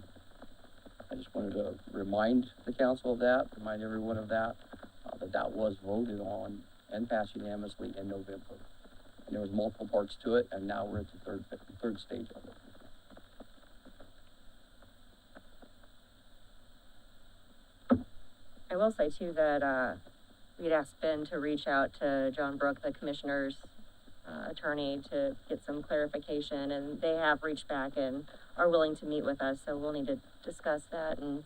[SPEAKER 6] I just wanted to remind the council of that, remind everyone of that, that was voted on and passed unanimously in November. And there was multiple parts to it, and now we're at the third stage of it.
[SPEAKER 1] I will say too that, we'd asked Ben to reach out to John Brook, the commissioner's, attorney, to get some clarification, and they have reached back and are willing to meet with us, so we'll need to discuss that and,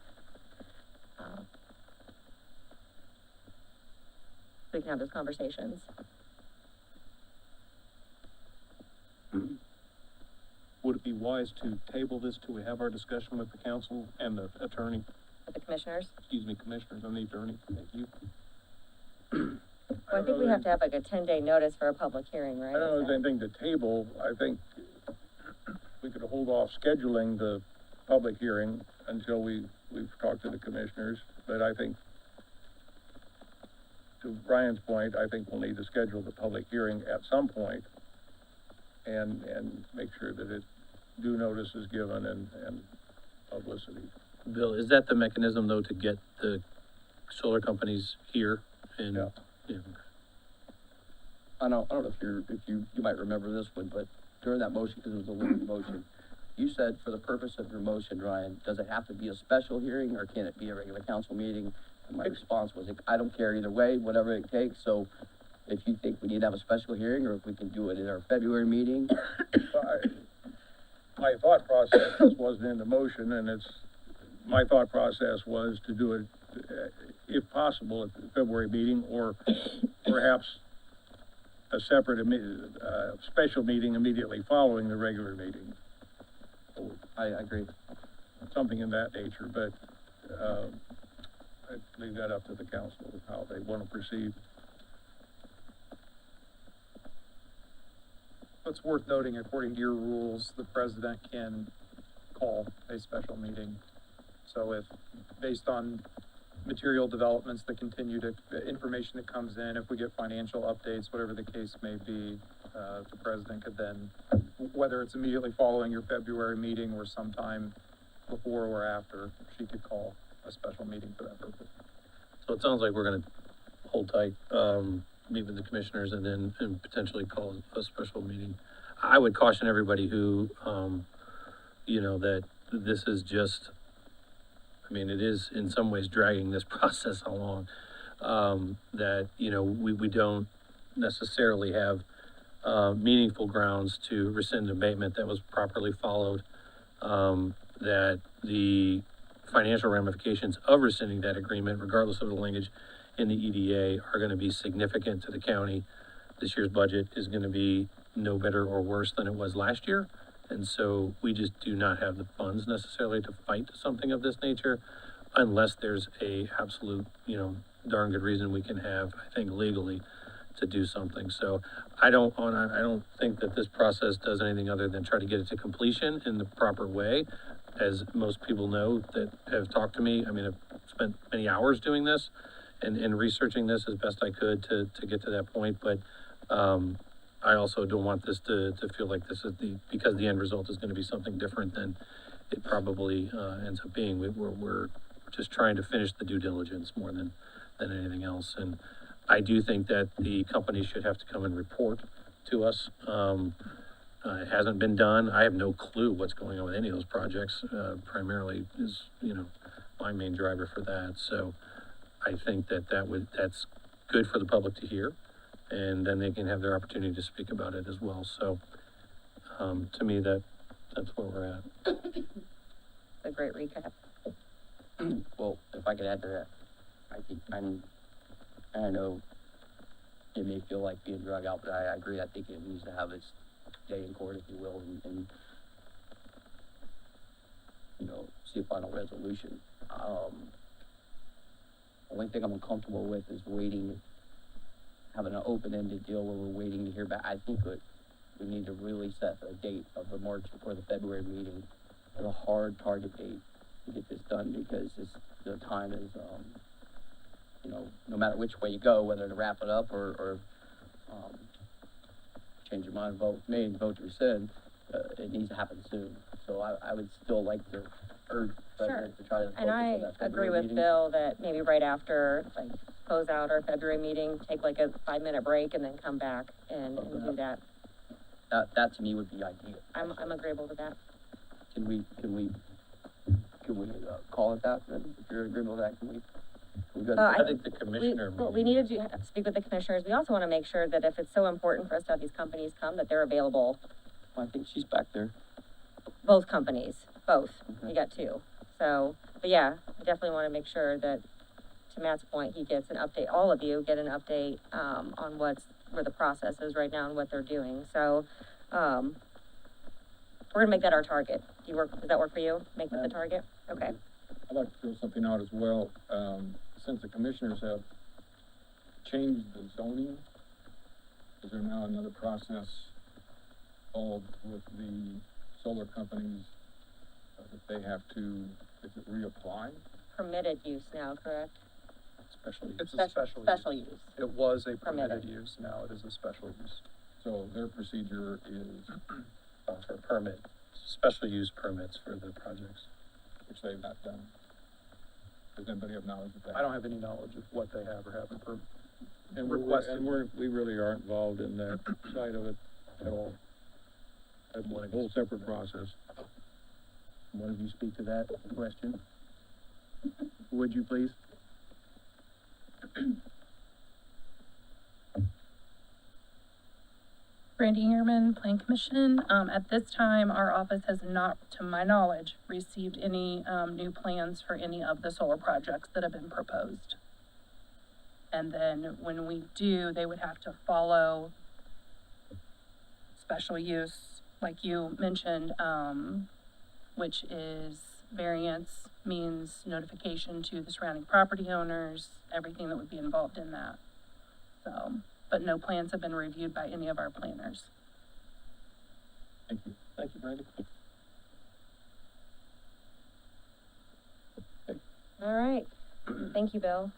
[SPEAKER 1] we can have those conversations.
[SPEAKER 3] Would it be wise to table this till we have our discussion with the council and the attorney,
[SPEAKER 1] With the commissioners?
[SPEAKER 3] commissioners and the attorney? Thank you.
[SPEAKER 1] Well, I think we have to have like a 10-day notice for a public hearing, right?
[SPEAKER 3] I don't know if there's anything to table. I think we could hold off scheduling the public hearing until we've talked to the commissioners. But I think, to Brian's point, I think we'll need to schedule the public hearing at some point and make sure that due notice is given and publicity.
[SPEAKER 12] Bill, is that the mechanism though to get the solar companies here? And
[SPEAKER 3] Yeah.
[SPEAKER 12] yeah.
[SPEAKER 6] I don't know if you might remember this one, but during that motion, because it was a limited motion, you said for the purpose of your motion, Ryan, does it have to be a special hearing or can it be a regular council meeting? And my response was, I don't care either way, whatever it takes, so if you think we need to have a special hearing or if we can do it in our February meeting.
[SPEAKER 3] My thought process, this wasn't in the motion, and my thought process was to do it, if possible, at the February meeting, or perhaps a separate, special meeting immediately following the regular meeting.
[SPEAKER 6] I agree.
[SPEAKER 3] Something in that nature, but, I'd leave that up to the council, how they want to proceed.
[SPEAKER 4] It's worth noting, according to your rules, the president can call a special meeting. So if, based on material developments that continue to, information that comes in, if we get financial updates, whatever the case may be, the president could then, whether it's immediately following your February meeting or sometime before or after, she could call a special meeting for that purpose.
[SPEAKER 12] So it sounds like we're gonna hold tight, meet with the commissioners and then, and potentially call a special meeting. I would caution everybody who, you know, that this is just, I mean, it is in some ways dragging this process along. That, you know, we don't necessarily have, meaningful grounds to rescind abatement that was properly followed. That the financial ramifications of rescinding that agreement, regardless of the language in the EDA, are gonna be significant to the county. This year's budget is gonna be no better or worse than it was last year. And so we just do not have the funds necessarily to fight something of this nature unless there's a absolute, you know, darn good reason we can have, I think, legally to do something. So I don't think that this process does anything other than try to get it to completion in the proper way. As most people know that have talked to me, I mean, I've spent many hours doing this and researching this as best I could to get to that point. But, I also don't want this to feel like this is because the end result is gonna be something different than it probably, ends up being. We're just trying to finish the due diligence more than anything else. And I do think that the company should have to come and report to us. It hasn't been done. I have no clue what's going on with any of those projects. Primarily is, you know, my main driver for that. So I think that's good for the public to hear, and then they can have their opportunity to speak about it as well. So, to me, that's where we're at.
[SPEAKER 1] A great recap.
[SPEAKER 6] Well, if I could add to that, I know it may feel like being drug out, but I agree. I think it needs to have its day in court, if you will, and you know, see a final resolution. The only thing I'm uncomfortable with is waiting, having an open-ended deal where we're waiting to hear back. I think we need to really set a date of the March or the February meeting as a hard target date to get this done, because the time is, you know, no matter which way you go, whether to wrap it up or change your mind, vote to rescind, it needs to happen soon. So I would still like to urge the president to try to focus
[SPEAKER 1] And
[SPEAKER 6] on
[SPEAKER 1] I
[SPEAKER 6] that
[SPEAKER 1] agree
[SPEAKER 6] February
[SPEAKER 1] with
[SPEAKER 6] meeting.
[SPEAKER 1] Bill that maybe right after, like, close out our February meeting, take like a 5-minute break and then come back and do that.
[SPEAKER 6] That to me would be ideal.
[SPEAKER 1] I'm agreeable with that.
[SPEAKER 6] Can we call it that then? If you're agreeable with that, we go?
[SPEAKER 12] I think the commissioner.
[SPEAKER 1] We need to speak with the commissioners. We also want to make sure that if it's so important for us to have these companies come, that they're available.
[SPEAKER 6] I think she's back there.
[SPEAKER 1] Both companies, both.
[SPEAKER 6] Okay.
[SPEAKER 1] You got two. So, but yeah, I definitely want to make sure that, to Matt's point, he gets an update, all of you get an update, on where the process is right now and what they're doing. So, we're gonna make that our target. Does that work for you? Make that the target? Okay.
[SPEAKER 14] I'd like to throw something out as well. Since the commissioners have changed the zoning, is there now another process involved with the solar companies that they have to, is it reapply?
[SPEAKER 1] Permitted use now, correct?
[SPEAKER 4] It's a special use.
[SPEAKER 1] Special use.
[SPEAKER 4] It was a
[SPEAKER 1] Permitted.
[SPEAKER 4] permitted use, now it is a special use.
[SPEAKER 14] So their procedure is,
[SPEAKER 12] For permit, special use permits for the projects.
[SPEAKER 14] which they've not done. Does anybody have knowledge of that?
[SPEAKER 4] I don't have any knowledge of what they have or haven't
[SPEAKER 3] And
[SPEAKER 4] requested.
[SPEAKER 3] we really aren't involved in that side of it at all. That's a whole separate process.
[SPEAKER 6] One of you speak to that question? Would you please?
[SPEAKER 10] Brandy Ehrman, Plan Commission. At this time, our office has not, to my knowledge, received any, new plans for any of the solar projects that have been proposed. And then when we do, they would have to follow special use, like you mentioned, which is variance means notification to the surrounding property owners, everything that would be involved in that. So, but no plans have been reviewed by any of our planners.
[SPEAKER 14] Thank you.
[SPEAKER 12] Thank you, Brandy.
[SPEAKER 1] All right. Thank you, Bill.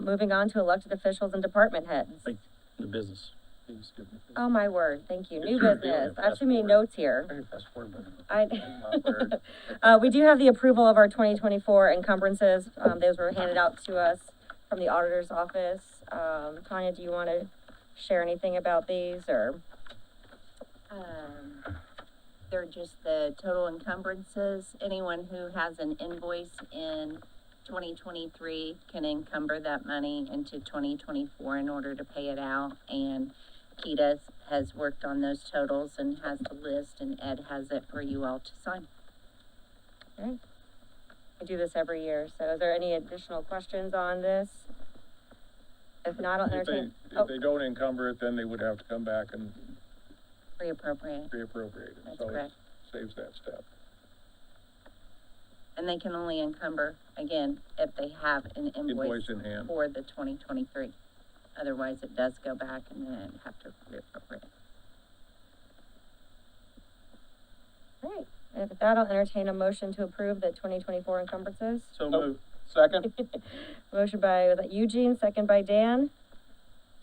[SPEAKER 1] Moving on to elected officials and department heads.
[SPEAKER 12] The business.
[SPEAKER 14] Please give me this.
[SPEAKER 1] Oh, my word. Thank you. New
[SPEAKER 12] Good.
[SPEAKER 1] business. I have
[SPEAKER 12] Fast
[SPEAKER 1] too many
[SPEAKER 12] forward.
[SPEAKER 1] notes here.
[SPEAKER 12] Very fast forward, but-
[SPEAKER 1] We do have the approval of our 2024 encumbrances. Those were handed out to us from the auditor's office. Tanya, do you want to share anything about these, or?
[SPEAKER 2] They're just the total encumbrances. Anyone who has an invoice in 2023 can encumber that money into 2024 in order to pay it out. And Keita has worked on those totals and has the list, and Ed has it for you all to sign.
[SPEAKER 1] Okay. I do this every year, so is there any additional questions on this? If not, I'll entertain.
[SPEAKER 3] If they don't encumber it, then they would have to come back and
[SPEAKER 2] Reappropriate.
[SPEAKER 3] reappropriate it.
[SPEAKER 2] That's
[SPEAKER 3] So it
[SPEAKER 2] correct.
[SPEAKER 3] saves that step.
[SPEAKER 2] And they can only encumber, again, if they have an
[SPEAKER 3] Invoice in hand.
[SPEAKER 2] for the 2023. Otherwise, it does go back and then it'd have to reappropriate.
[SPEAKER 1] All right. And with that, I'll entertain a motion to approve the 2024 encumbrances.
[SPEAKER 3] So moved. Second?
[SPEAKER 1] Motion by, was that Eugene, second by Dan?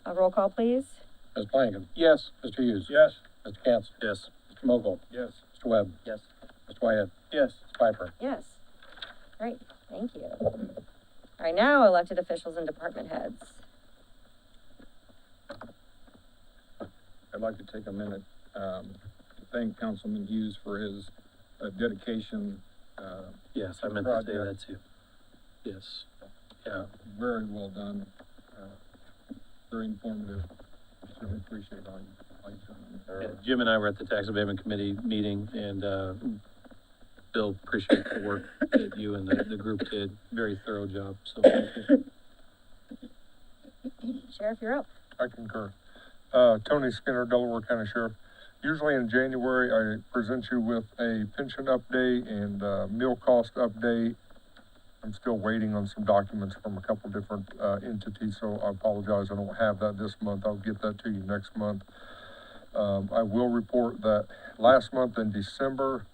[SPEAKER 1] A roll call, please.
[SPEAKER 12] Mr. Flanagan.
[SPEAKER 3] Yes.
[SPEAKER 12] Mr. Hughes.
[SPEAKER 3] Yes.
[SPEAKER 12] Mr. Cantz.
[SPEAKER 6] Yes.
[SPEAKER 12] Mr. Mokel.
[SPEAKER 3] Yes.
[SPEAKER 12] Mr. Webb.
[SPEAKER 6] Yes.
[SPEAKER 12] Mr. Wyatt.
[SPEAKER 3] Yes.
[SPEAKER 12] Mr. Piper.
[SPEAKER 1] Yes. Great, thank you. All right, now elected officials and department heads.
[SPEAKER 14] I'd like to take a minute, to thank Councilman Hughes for his dedication.
[SPEAKER 12] Yes, I meant to say that
[SPEAKER 14] Project.
[SPEAKER 12] too. Yes. Yeah.
[SPEAKER 14] Very well done, very informative. Really appreciate all you've done.
[SPEAKER 12] Yeah, Jim and I were at the tax abatement committee meeting, and, Bill, appreciate the work that you and the group did. Very thorough job, so thank you.
[SPEAKER 1] Sheriff, you're up.
[SPEAKER 13] I concur. Tony Skinner, Delaware County Sheriff. Usually in January, I present you with a pension update and meal cost update. I'm still waiting on some documents from a couple different entities, so I apologize. I don't have that this month. I'll get that to you next month. I will report that last month in December,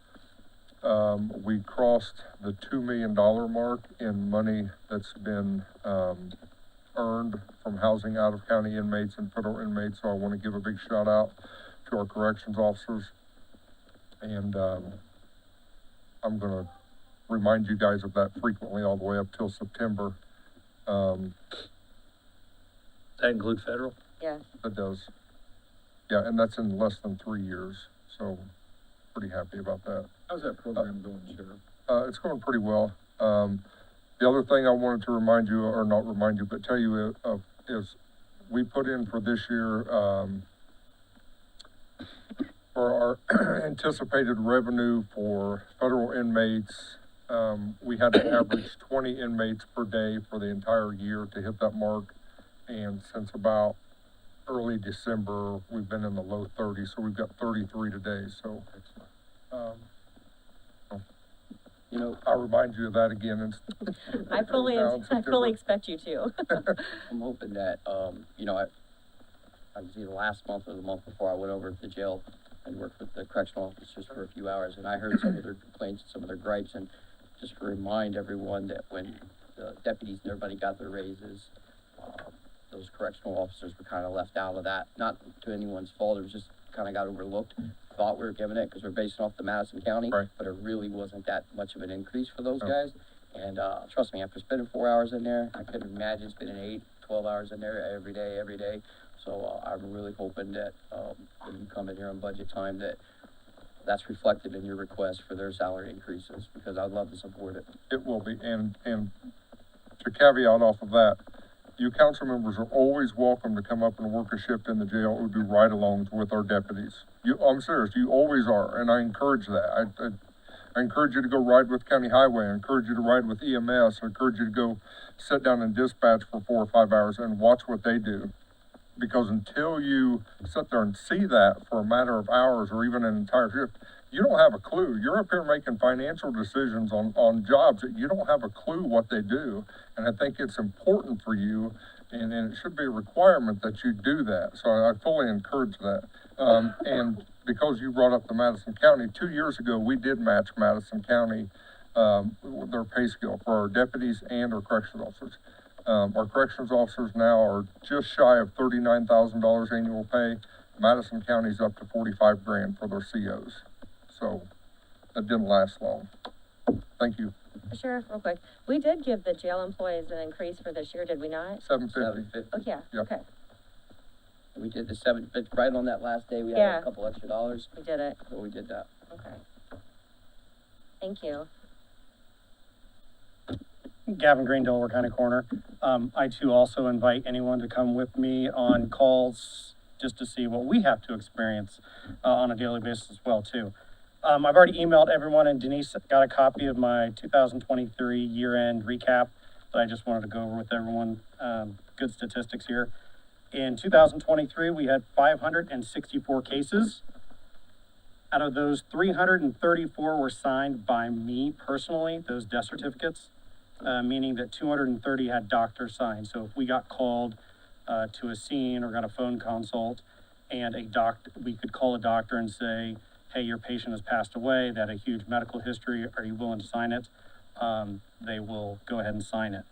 [SPEAKER 13] we crossed the $2 million mark in money that's been earned from housing out-of-county inmates and federal inmates, so I want to give a big shout out to our corrections officers. And I'm going to remind you guys of that frequently all the way up till September.
[SPEAKER 12] That include federal?
[SPEAKER 1] Yeah.
[SPEAKER 15] That does. Yeah, and that's in less than 3 years, so pretty happy about that.
[SPEAKER 14] How's that program going, Sheriff?
[SPEAKER 15] It's going pretty well. The other thing I wanted to remind you, or not remind you, but tell you of, is we put in for this year, for our anticipated revenue for federal inmates, we had to average 20 inmates per day for the entire year to hit that mark. And since about early December, we've been in the low 30s, so we've got 33 today, so,
[SPEAKER 6] You know,
[SPEAKER 15] I'll remind you of that again.
[SPEAKER 1] I fully expect you to.
[SPEAKER 6] I'm hoping that, you know, I was either last month or the month before, I went over to the jail and worked with the correctional officers for a few hours, and I heard some of their complaints, some of their gripes, and just to remind everyone that when the deputies and everybody got their raises, those correctional officers were kind of left out of that, not to anyone's fault, it was just kind of got overlooked. Thought we were giving it because we're basing off the Madison County,
[SPEAKER 15] Right.
[SPEAKER 6] but it really wasn't that much of an increase for those guys. And, trust me, after spending 4 hours in there, I couldn't imagine spending 8, 12 hours in there every day. So, I'm really hoping that, when you come in here on budget time, that's reflected in your request for their salary increases, because I'd love to support it.
[SPEAKER 15] It will be, and to caveat off of that, you council members are always welcome to come up and work a shift in the jail or do ride-alongs with our deputies. I'm serious, you always are, and I encourage that. I encourage you to go ride with County Highway, I encourage you to ride with EMS, I encourage you to go sit down and dispatch for 4 or 5 hours and watch what they do. Because until you sit there and see that for a matter of hours or even an entire shift, you don't have a clue. You're up here making financial decisions on jobs that you don't have a clue what they do. And I think it's important for you, and it should be a requirement that you do that. So I fully encourage that. And because you brought up the Madison County, 2 years ago, we did match Madison County, with their pay scale for our deputies and our corrections officers. Our corrections officers now are just shy of $39,000 annual pay. Madison County's up to 45 grand for their COs. So that didn't last long. Thank you.
[SPEAKER 1] Sheriff, real quick, we did give the jail employees an increase for this year, did we not?
[SPEAKER 15] $750.
[SPEAKER 1] Oh, yeah,
[SPEAKER 15] Yep.
[SPEAKER 1] okay,
[SPEAKER 6] We did the 750, right on that last day, we had
[SPEAKER 1] Yeah.
[SPEAKER 6] a couple extra dollars,
[SPEAKER 1] we did it,
[SPEAKER 6] so we did that.
[SPEAKER 1] okay. Thank you.
[SPEAKER 16] Gavin Green, Delaware County Coroner. I too also invite anyone to come with me on calls just to see what we have to experience on a daily basis as well too. I've already emailed everyone, and Denise got a copy of my 2023 year-end recap that I just wanted to go over with everyone. Good statistics here. In 2023, we had 564 cases. Out of those, 334 were signed by me personally, those death certificates. Meaning that 230 had doctor signed. So if we got called to a scene or got a phone consult and we could call a doctor and say, hey, your patient has passed away, they had a huge medical history, are you willing to sign it? They will go ahead and sign it.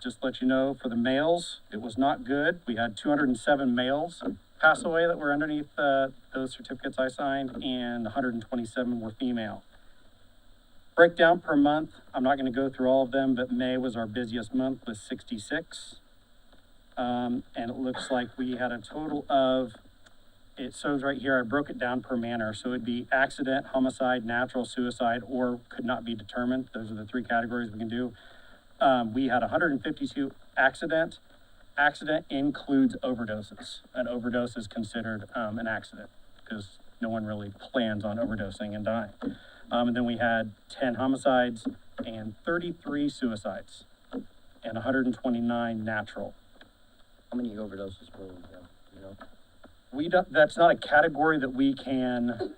[SPEAKER 16] Just to let you know, for the males, it was not good. We had 207 males pass away that were underneath those certificates I signed, and 127 were female. Breakdown per month, I'm not going to go through all of them, but May was our busiest month with 66. And it looks like we had a total of, it shows right here, I broke it down per manner. So it'd be accident, homicide, natural, suicide, or could not be determined. Those are the 3 categories we can do. We had 152 accident. Accident includes overdoses. An overdose is considered an accident because no one really plans on overdosing and dying. And then we had 10 homicides and 33 suicides and 129 natural.
[SPEAKER 6] How many overdoses were we, you know?
[SPEAKER 16] That's not a category that we can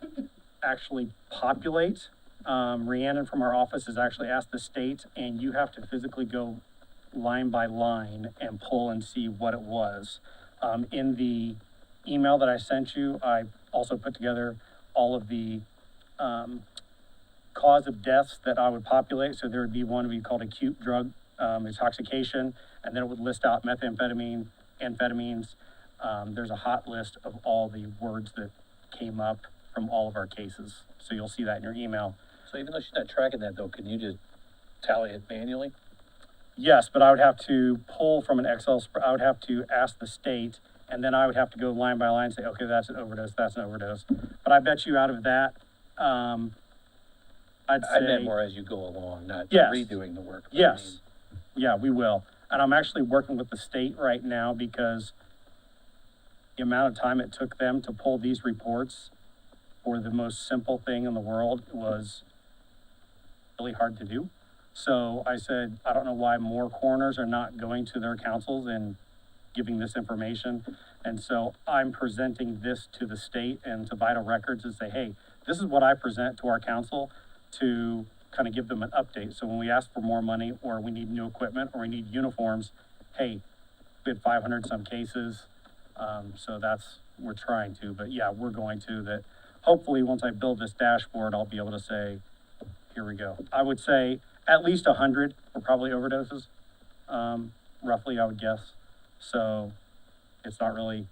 [SPEAKER 16] actually populate. Rhiannon from our office has actually asked the state, and you have to physically go line by line and pull and see what it was. In the email that I sent you, I also put together all of the cause of deaths that I would populate. So there would be one we called acute drug intoxication, and then it would list out methamphetamine, amphetamines. There's a hot list of all the words that came up from all of our cases. So you'll see that in your email.
[SPEAKER 12] So even though she's not tracking that though, can you just tally it manually?
[SPEAKER 16] Yes, but I would have to pull from an Excel, I would have to ask the state, and then I would have to go line by line and say, okay, that's an overdose, that's an overdose. But I bet you out of that, I'd
[SPEAKER 12] I meant
[SPEAKER 16] say,
[SPEAKER 12] more as you go along, not
[SPEAKER 16] Yes.
[SPEAKER 12] redoing the work. but I
[SPEAKER 16] yes, yeah, we will. And I'm actually working with the state right now because the amount of time it took them to pull these reports for the most simple thing in the world was really hard to do. So I said, I don't know why more coroners are not going to their councils and giving this information. And so I'm presenting this to the state and to Vital Records and say, hey, this is what I present to our council to kind of give them an update. So when we ask for more money or we need new equipment or we need uniforms, hey, we had 500 some cases. So that's, we're trying to, but yeah, we're going to that. Hopefully, once I build this dashboard, I'll be able to say, here we go. I would say at least 100 were probably overdoses, roughly, I would guess. So it's not really,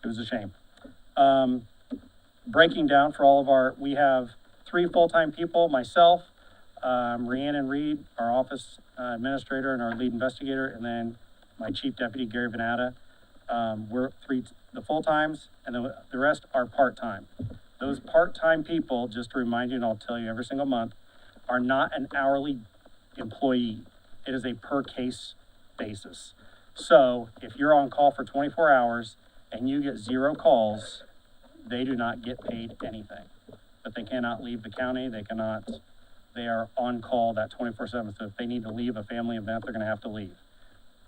[SPEAKER 16] it was a shame. Breaking down for all of our, we have 3 full-time people, myself, Rhiannon Reed, our office administrator and our lead investigator, and then my chief deputy, Gary Venata. We're 3, the full-times, and the rest are part-time. Those part-time people, just to remind you, and I'll tell you every single month, are not an hourly employee. It is a per case basis. So if you're on call for 24 hours and you get 0 calls, they do not get paid anything. But they cannot leave the county, they are on call that 24/7. So if they need to leave a family event, they're gonna have to leave.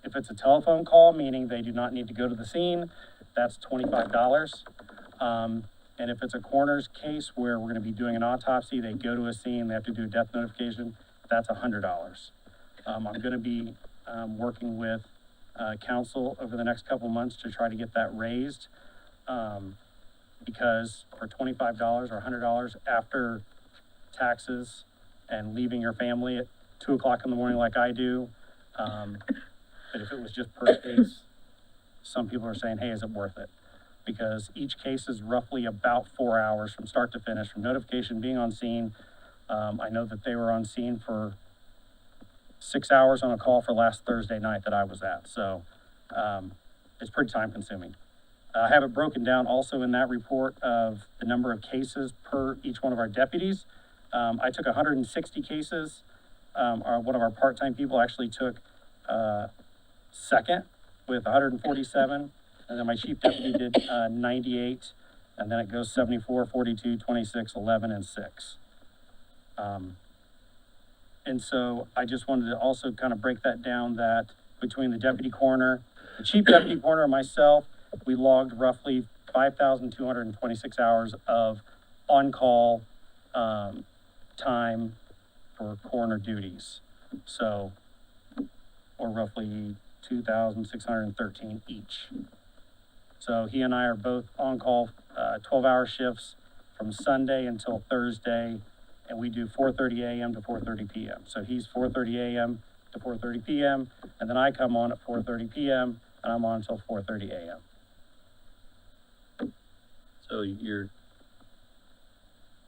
[SPEAKER 16] If it's a telephone call, meaning they do not need to go to the scene, that's $25. And if it's a coroner's case where we're gonna be doing an autopsy, they go to a scene, they have to do a death notification, that's $100. I'm gonna be, working with, council over the next couple months to try to get that raised. Because for $25 or $100 after taxes and leaving your family at 2 o'clock in the morning like I do, but if it was just per case, some people are saying, hey, is it worth it? Because each case is roughly about 4 hours from start to finish, from notification, being on scene. I know that they were on scene for 6 hours on a call for last Thursday night that I was at, so it's pretty time consuming. I have it broken down also in that report of the number of cases per each one of our deputies. I took 160 cases. One of our part-time people actually took second with 147, and then my chief deputy did 98, and then it goes 74, 42, 26, 11, and 6. And so I just wanted to also kind of break that down, that between the deputy coroner, the chief deputy coroner, and myself, we logged roughly 5,226 hours of on-call time for coroner duties. So, or roughly 2,613 each. So he and I are both on call, 12-hour shifts from Sunday until Thursday, and we do 4:30 a.m. to 4:30 p.m. So he's 4:30 a.m. to 4:30 p.m., and then I come on at 4:30 p.m., and I'm on until 4:30 a.m.
[SPEAKER 12] So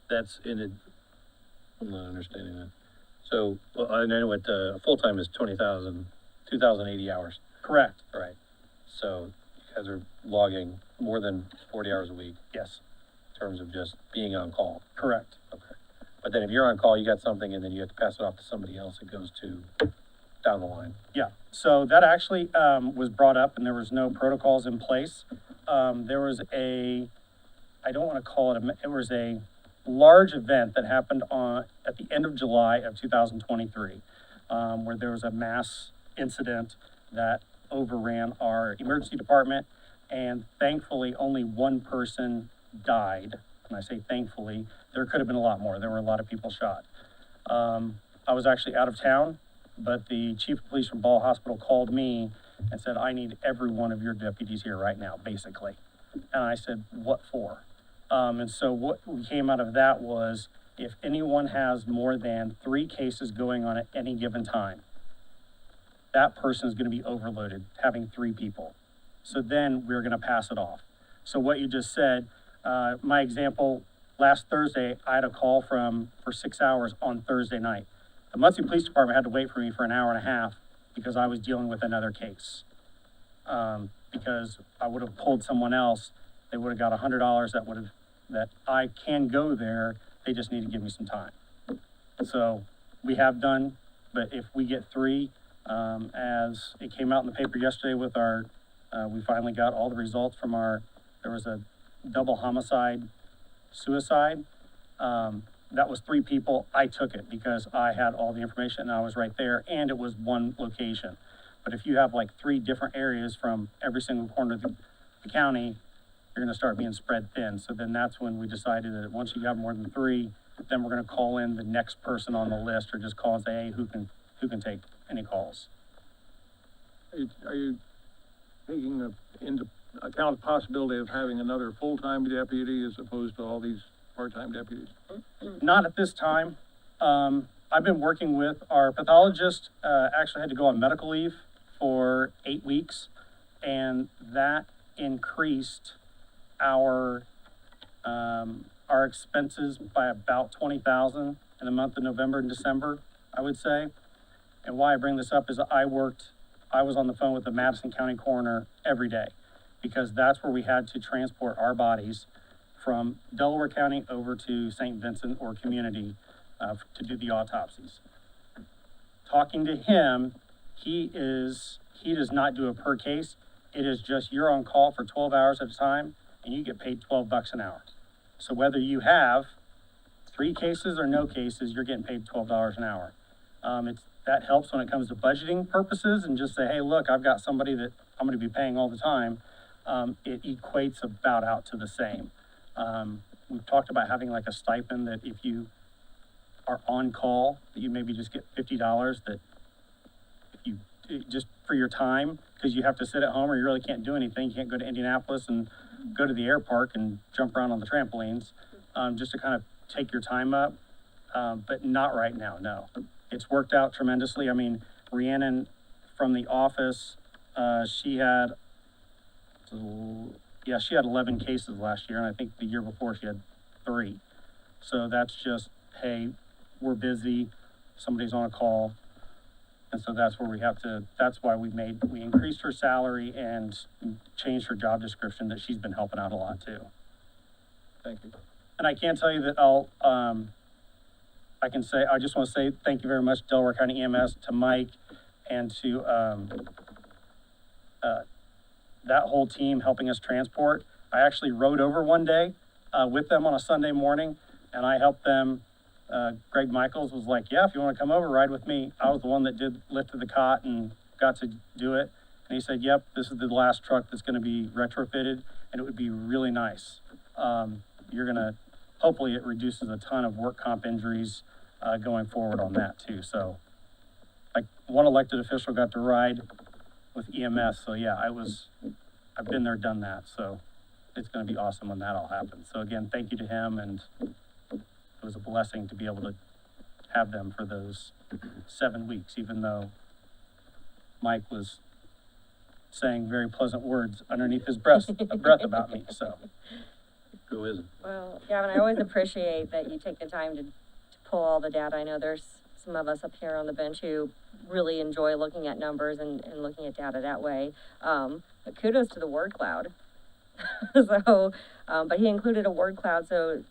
[SPEAKER 12] that's in it, I'm not understanding that. So, well, I know what, full-time is 2,080 hours.
[SPEAKER 16] Correct.
[SPEAKER 12] Right. So you guys are logging more than 40 hours a week
[SPEAKER 16] Yes,
[SPEAKER 12] in terms of just being on call.
[SPEAKER 16] correct.
[SPEAKER 12] Okay. But then if you're on call, you got something and then you have to pass it off to somebody else, it goes to down the line.
[SPEAKER 16] Yeah, so that actually was brought up and there was no protocols in place. There was I don't want to call it it was a large event that happened at the end of July of 2023, where there was a mass incident that overran our emergency department, and thankfully only one person died. And I say thankfully, there could have been a lot more. There were a lot of people shot. I was actually out of town, but the chief of police from Ball Hospital called me and said, I need every one of your deputies here right now, basically. And I said, what for? And so what came out of that was, if anyone has more than 3 cases going on at any given time, that person is going to be overloaded, having 3 people. So then we're going to pass it off. So what you just said, my example, last Thursday, I had a call for 6 hours on Thursday night. The Muncie Police Department had to wait for me for an hour and a half because I was dealing with another case. Because I would have pulled someone else, they would have got $100 that I can go there, they just need to give me some time. So we have done, but if we get 3, as it came out in the paper yesterday with our, we finally got all the results from there was a double homicide suicide. That was 3 people. I took it because I had all the information and I was right there, and it was one location. But if you have like 3 different areas from every single corner of the county, you're gonna start being spread thin. So then that's when we decided that once you have more than 3, then we're gonna call in the next person on the list, or just call and say, hey, who can take any calls?
[SPEAKER 3] Are you taking into account the possibility of having another full-time deputy as opposed to all these part-time deputies?
[SPEAKER 16] Not at this time. I've been working with our pathologist, actually had to go on medical leave for 8 weeks, and that increased our expenses by about 20,000 in the month of November and December, I would say. And why I bring this up is I was on the phone with the Madison County coroner every day, because that's where we had to transport our bodies from Delaware County over to St. Vincent or community to do the autopsies. Talking to him, he does not do a per case. It is just you're on call for 12 hours at a time and you get paid $12 an hour. So whether you have 3 cases or no cases, you're getting paid $12 an hour. That helps when it comes to budgeting purposes, and just say, hey, look, I've got somebody that I'm going to be paying all the time. It equates about out to the same. We've talked about having like a stipend that if you are on call, that you maybe just get $50 that if you just for your time, because you have to sit at home or you really can't do anything. You can't go to Indianapolis and go to the air park and jump around on the trampolines, just to kind of take your time up. But not right now, no. It's worked out tremendously. I mean, Rhiannon from the office, she had 11 cases last year, and I think the year before she had 3. So that's just, hey, we're busy, somebody's on a call. And so that's where that's why we increased her salary and changed her job description, that she's been helping out a lot too.
[SPEAKER 3] Thank you.
[SPEAKER 16] And I can't tell you that I just want to say thank you very much, Delaware County EMS, to Mike, and to that whole team helping us transport. I actually rode over one day with them on a Sunday morning, and I helped them. Greg Michaels was like, yeah, if you want to come over, ride with me. I was the one that lifted the cot and got to do it. And he said, yep, this is the last truck that's going to be retrofitted, and it would be really nice. Hopefully it reduces a ton of work comp injuries going forward on that too. So like one elected official got to ride with EMS. So yeah, I've been there, done that. So it's going to be awesome when that all happens. So again, thank you to him, and it was a blessing to be able to have them for those 7 weeks, even though Mike was saying very pleasant words underneath his breath about me, so.
[SPEAKER 12] Who isn't?
[SPEAKER 1] Well, Gavin, I always appreciate that you take the time to pull all the data. I know there's some of us up here on the bench who really enjoy looking at numbers and looking at data that way. But kudos to the word cloud. So, but he included a word cloud, so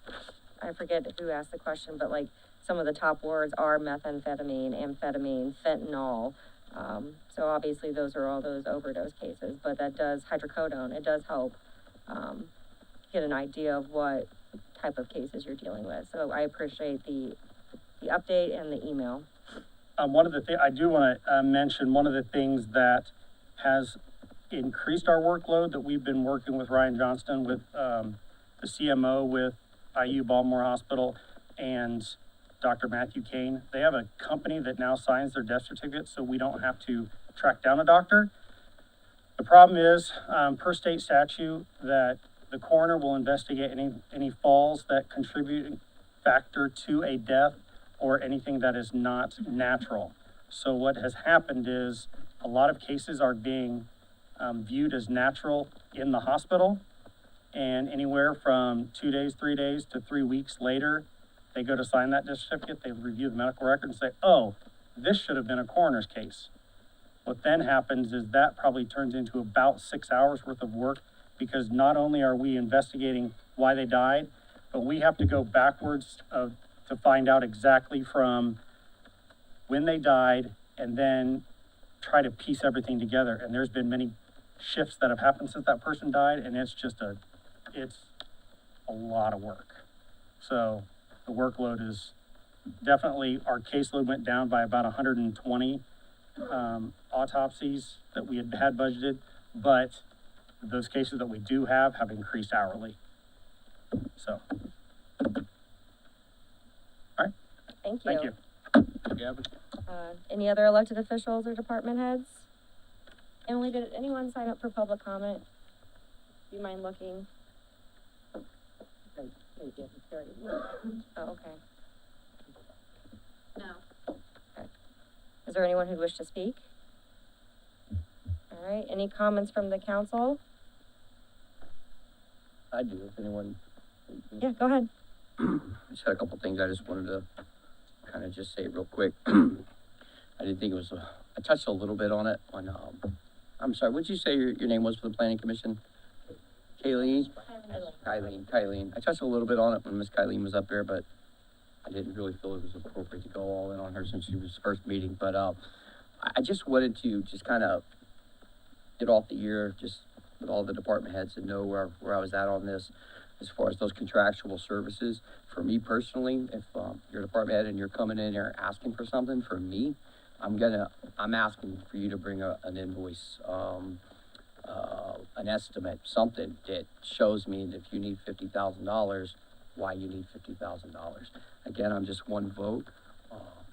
[SPEAKER 1] I forget who asked the question, but like some of the top words are methamphetamine, amphetamine, fentanyl. So obviously those are all those overdose cases, but that does hydrocodone. It does help get an idea of what type of cases you're dealing with. So I appreciate the update and the email.
[SPEAKER 16] One of the things I do want to mention, one of the things that has increased our workload that we've been working with Ryan Johnston with the CMO with IU Baltimore Hospital and Dr. Matthew Kane. They have a company that now signs their death certificates, so we don't have to track down a doctor. The problem is, per state statute, that the coroner will investigate any falls that contribute factor to a death or anything that is not natural. So what has happened is a lot of cases are being viewed as natural in the hospital, and anywhere from 2 days, 3 days to 3 weeks later, they go to sign that death certificate, they review the medical record and say, oh, this should have been a coroner's case. What then happens is that probably turns into about 6 hours worth of work, because not only are we investigating why they died, but we have to go backwards to find out exactly from when they died and then try to piece everything together. And there's been many shifts that have happened since that person died, and it's a lot of work. So the workload is definitely, our caseload went down by about 120 autopsies that we had budgeted, but those cases that we do have increased hourly. So, all right.
[SPEAKER 1] Thank you.
[SPEAKER 16] Thank you.
[SPEAKER 1] Any other elected officials or department heads? Emily, did anyone sign up for public comment? Do you mind looking? Oh, okay.
[SPEAKER 10] No.
[SPEAKER 1] Okay. Is there anyone who'd wish to speak? All right, any comments from the council?
[SPEAKER 6] I do, if anyone.
[SPEAKER 1] Yeah, go ahead.
[SPEAKER 6] Just had a couple things I just wanted to kind of just say real quick. I didn't think it was, I touched a little bit on it on, I'm sorry, what'd you say your name was for the planning commission? Kayleen? Kylene. I touched a little bit on it when Miss Kylene was up there, but I didn't really feel it was appropriate to go all in on her since she was first meeting. But I just wanted to just kind of get off the year, just with all the department heads and know where I was at on this as far as those contractual services. For me personally, if you're a department head and you're coming in here asking for something, for me, I'm asking for you to bring an invoice, an estimate, something that shows me that if you need $50,000, why you need $50,000. Again, I'm just one vote,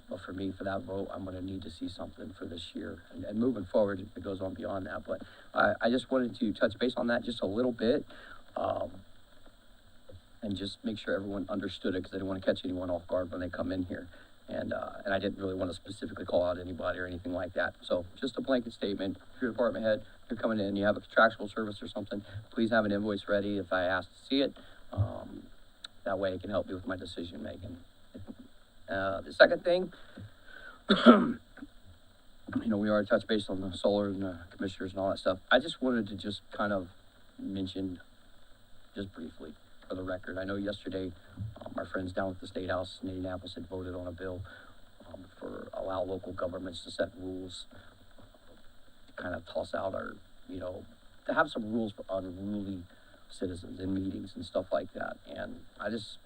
[SPEAKER 6] but for me, for that vote, I'm gonna need to see something for this year. And moving forward, it goes on beyond that, but I just wanted to touch base on that just a little bit, and just make sure everyone understood it, because I didn't want to catch anyone off guard when they come in here. And I didn't really want to specifically call out anybody or anything like that. So just a blanket statement. If you're a department head, you're coming in, you have a contractual service or something, please have an invoice ready if I ask to see it. That way it can help me with my decision making. The second thing, we already touched base on the solar and the commissioners and all that stuff. I just wanted to just kind of mention, just briefly, for the record, I know yesterday, our friends down at the State House in Indianapolis had voted on a bill for allow local governments to set rules, to kind of toss out our, to have some rules for unruly citizens in meetings and stuff like that. And I just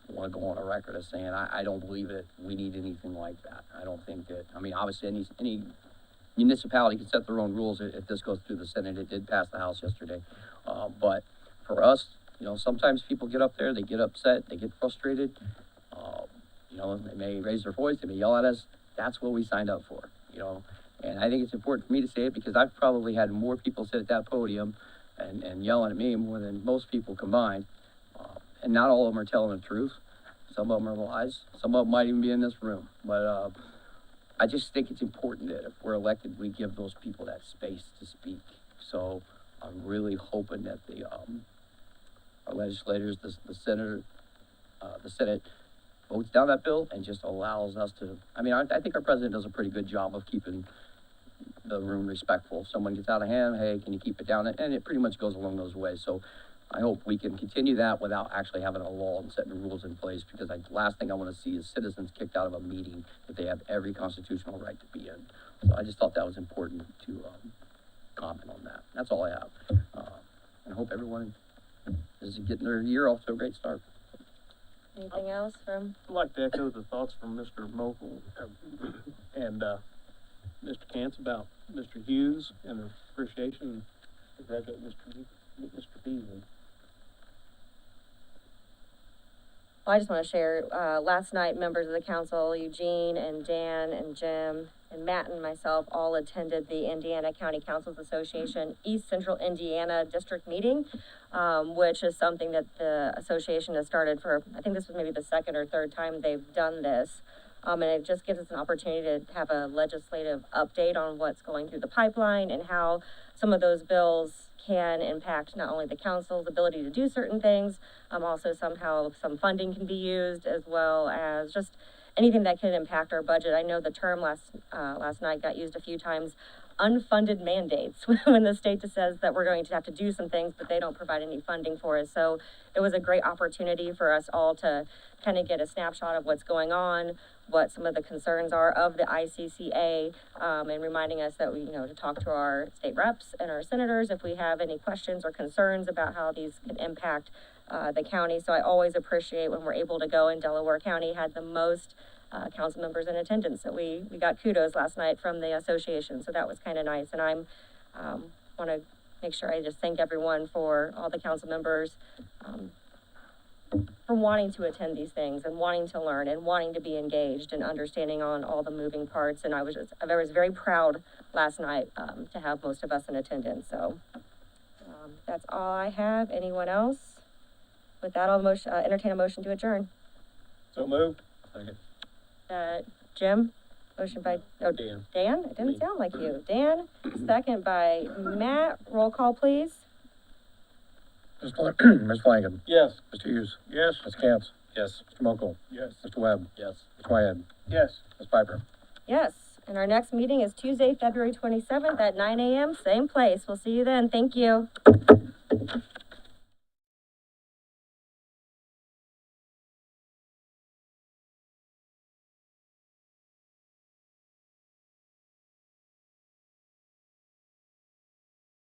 [SPEAKER 6] want to go on a record as saying I don't believe that we need anything like that. I don't think that, obviously any municipality can set their own rules if this goes through the Senate. It did pass the House yesterday. But for us, sometimes people get up there, they get upset, they get frustrated. They may raise their voice, they may yell at us. That's what we signed up for, And I think it's important for me to say it because I've probably had more people sit at that podium and yelling at me more than most people combined. And not all of them are telling the truth. Some of them are lies. Some of them might even be in this room. But I just think it's important that if we're elected, we give those people that space to speak. So I'm really hoping that our legislators, the Senate votes down that bill and just allows us to, I think our president does a pretty good job of keeping the room respectful. If someone gets out of hand, hey, can you keep it down? And it pretty much goes along those ways. So I hope we can continue that without actually having a law and setting rules in place, because the last thing I want to see is citizens kicked out of a meeting that they have every constitutional right to be in. So I just thought that was important to comment on that. That's all I have. And I hope everyone is getting their year off to a great start.
[SPEAKER 1] Anything else from?
[SPEAKER 12] I'd like to echo the thoughts from Mr. Mokel and Mr. Cantz about Mr. Hughes and the appreciation. Congratulate Mr. Beasley.
[SPEAKER 1] Well, I just want to share, last night, members of the council, Eugene and Dan and Jim and Matt and myself all attended the Indiana County Councils Association East Central Indiana District meeting, which is something that the association has started for, I think this was maybe the second or third time they've done this. And it just gives us an opportunity to have a legislative update on what's going through the pipeline and how some of those bills can impact not only the council's ability to do certain things, also somehow some funding can be used, as well as just anything that could impact our budget. I know the term last night got used a few times, unfunded mandates, when the state just says that we're going to have to do some things, but they don't provide any funding for us. So it was a great opportunity for us all to kind of get a snapshot of what's going on, what some of the concerns are of the ICCA, and reminding us that we, to talk to our state reps and our senators if we have any questions or concerns about how these can impact the county. So I always appreciate when we're able to go, in Delaware County had the most council members in attendance. So we got kudos last night from the association. So that was kind of nice. And I'm, want to make sure I just thank everyone for all the council members, for wanting to attend these things and wanting to learn and wanting to be engaged and understanding on all the moving parts. And I was very proud last night, to have most of us in attendance. So, that's all I have. Anyone else? With that, I'll entertain a motion to adjourn.
[SPEAKER 3] So moved. Second.
[SPEAKER 1] Jim, motion by,
[SPEAKER 12] Dan.
[SPEAKER 1] Dan? It didn't sound like you. Dan, second by Matt. Roll call, please.
[SPEAKER 16] Ms. Flanagan.
[SPEAKER 3] Yes.
[SPEAKER 16] Mr. Hughes.
[SPEAKER 3] Yes.
[SPEAKER 16] Ms. Cantz.
[SPEAKER 12] Yes.
[SPEAKER 16] Mr. Mokel.
[SPEAKER 3] Yes.
[SPEAKER 16] Mr. Webb.
[SPEAKER 6] Yes.
[SPEAKER 16] Mr. Wyatt.
[SPEAKER 3] Yes.
[SPEAKER 16] Ms. Piper.
[SPEAKER 1] Yes. And our next meeting is Tuesday, February 27th at 9 a.m. Same place. We'll see you then. Thank you.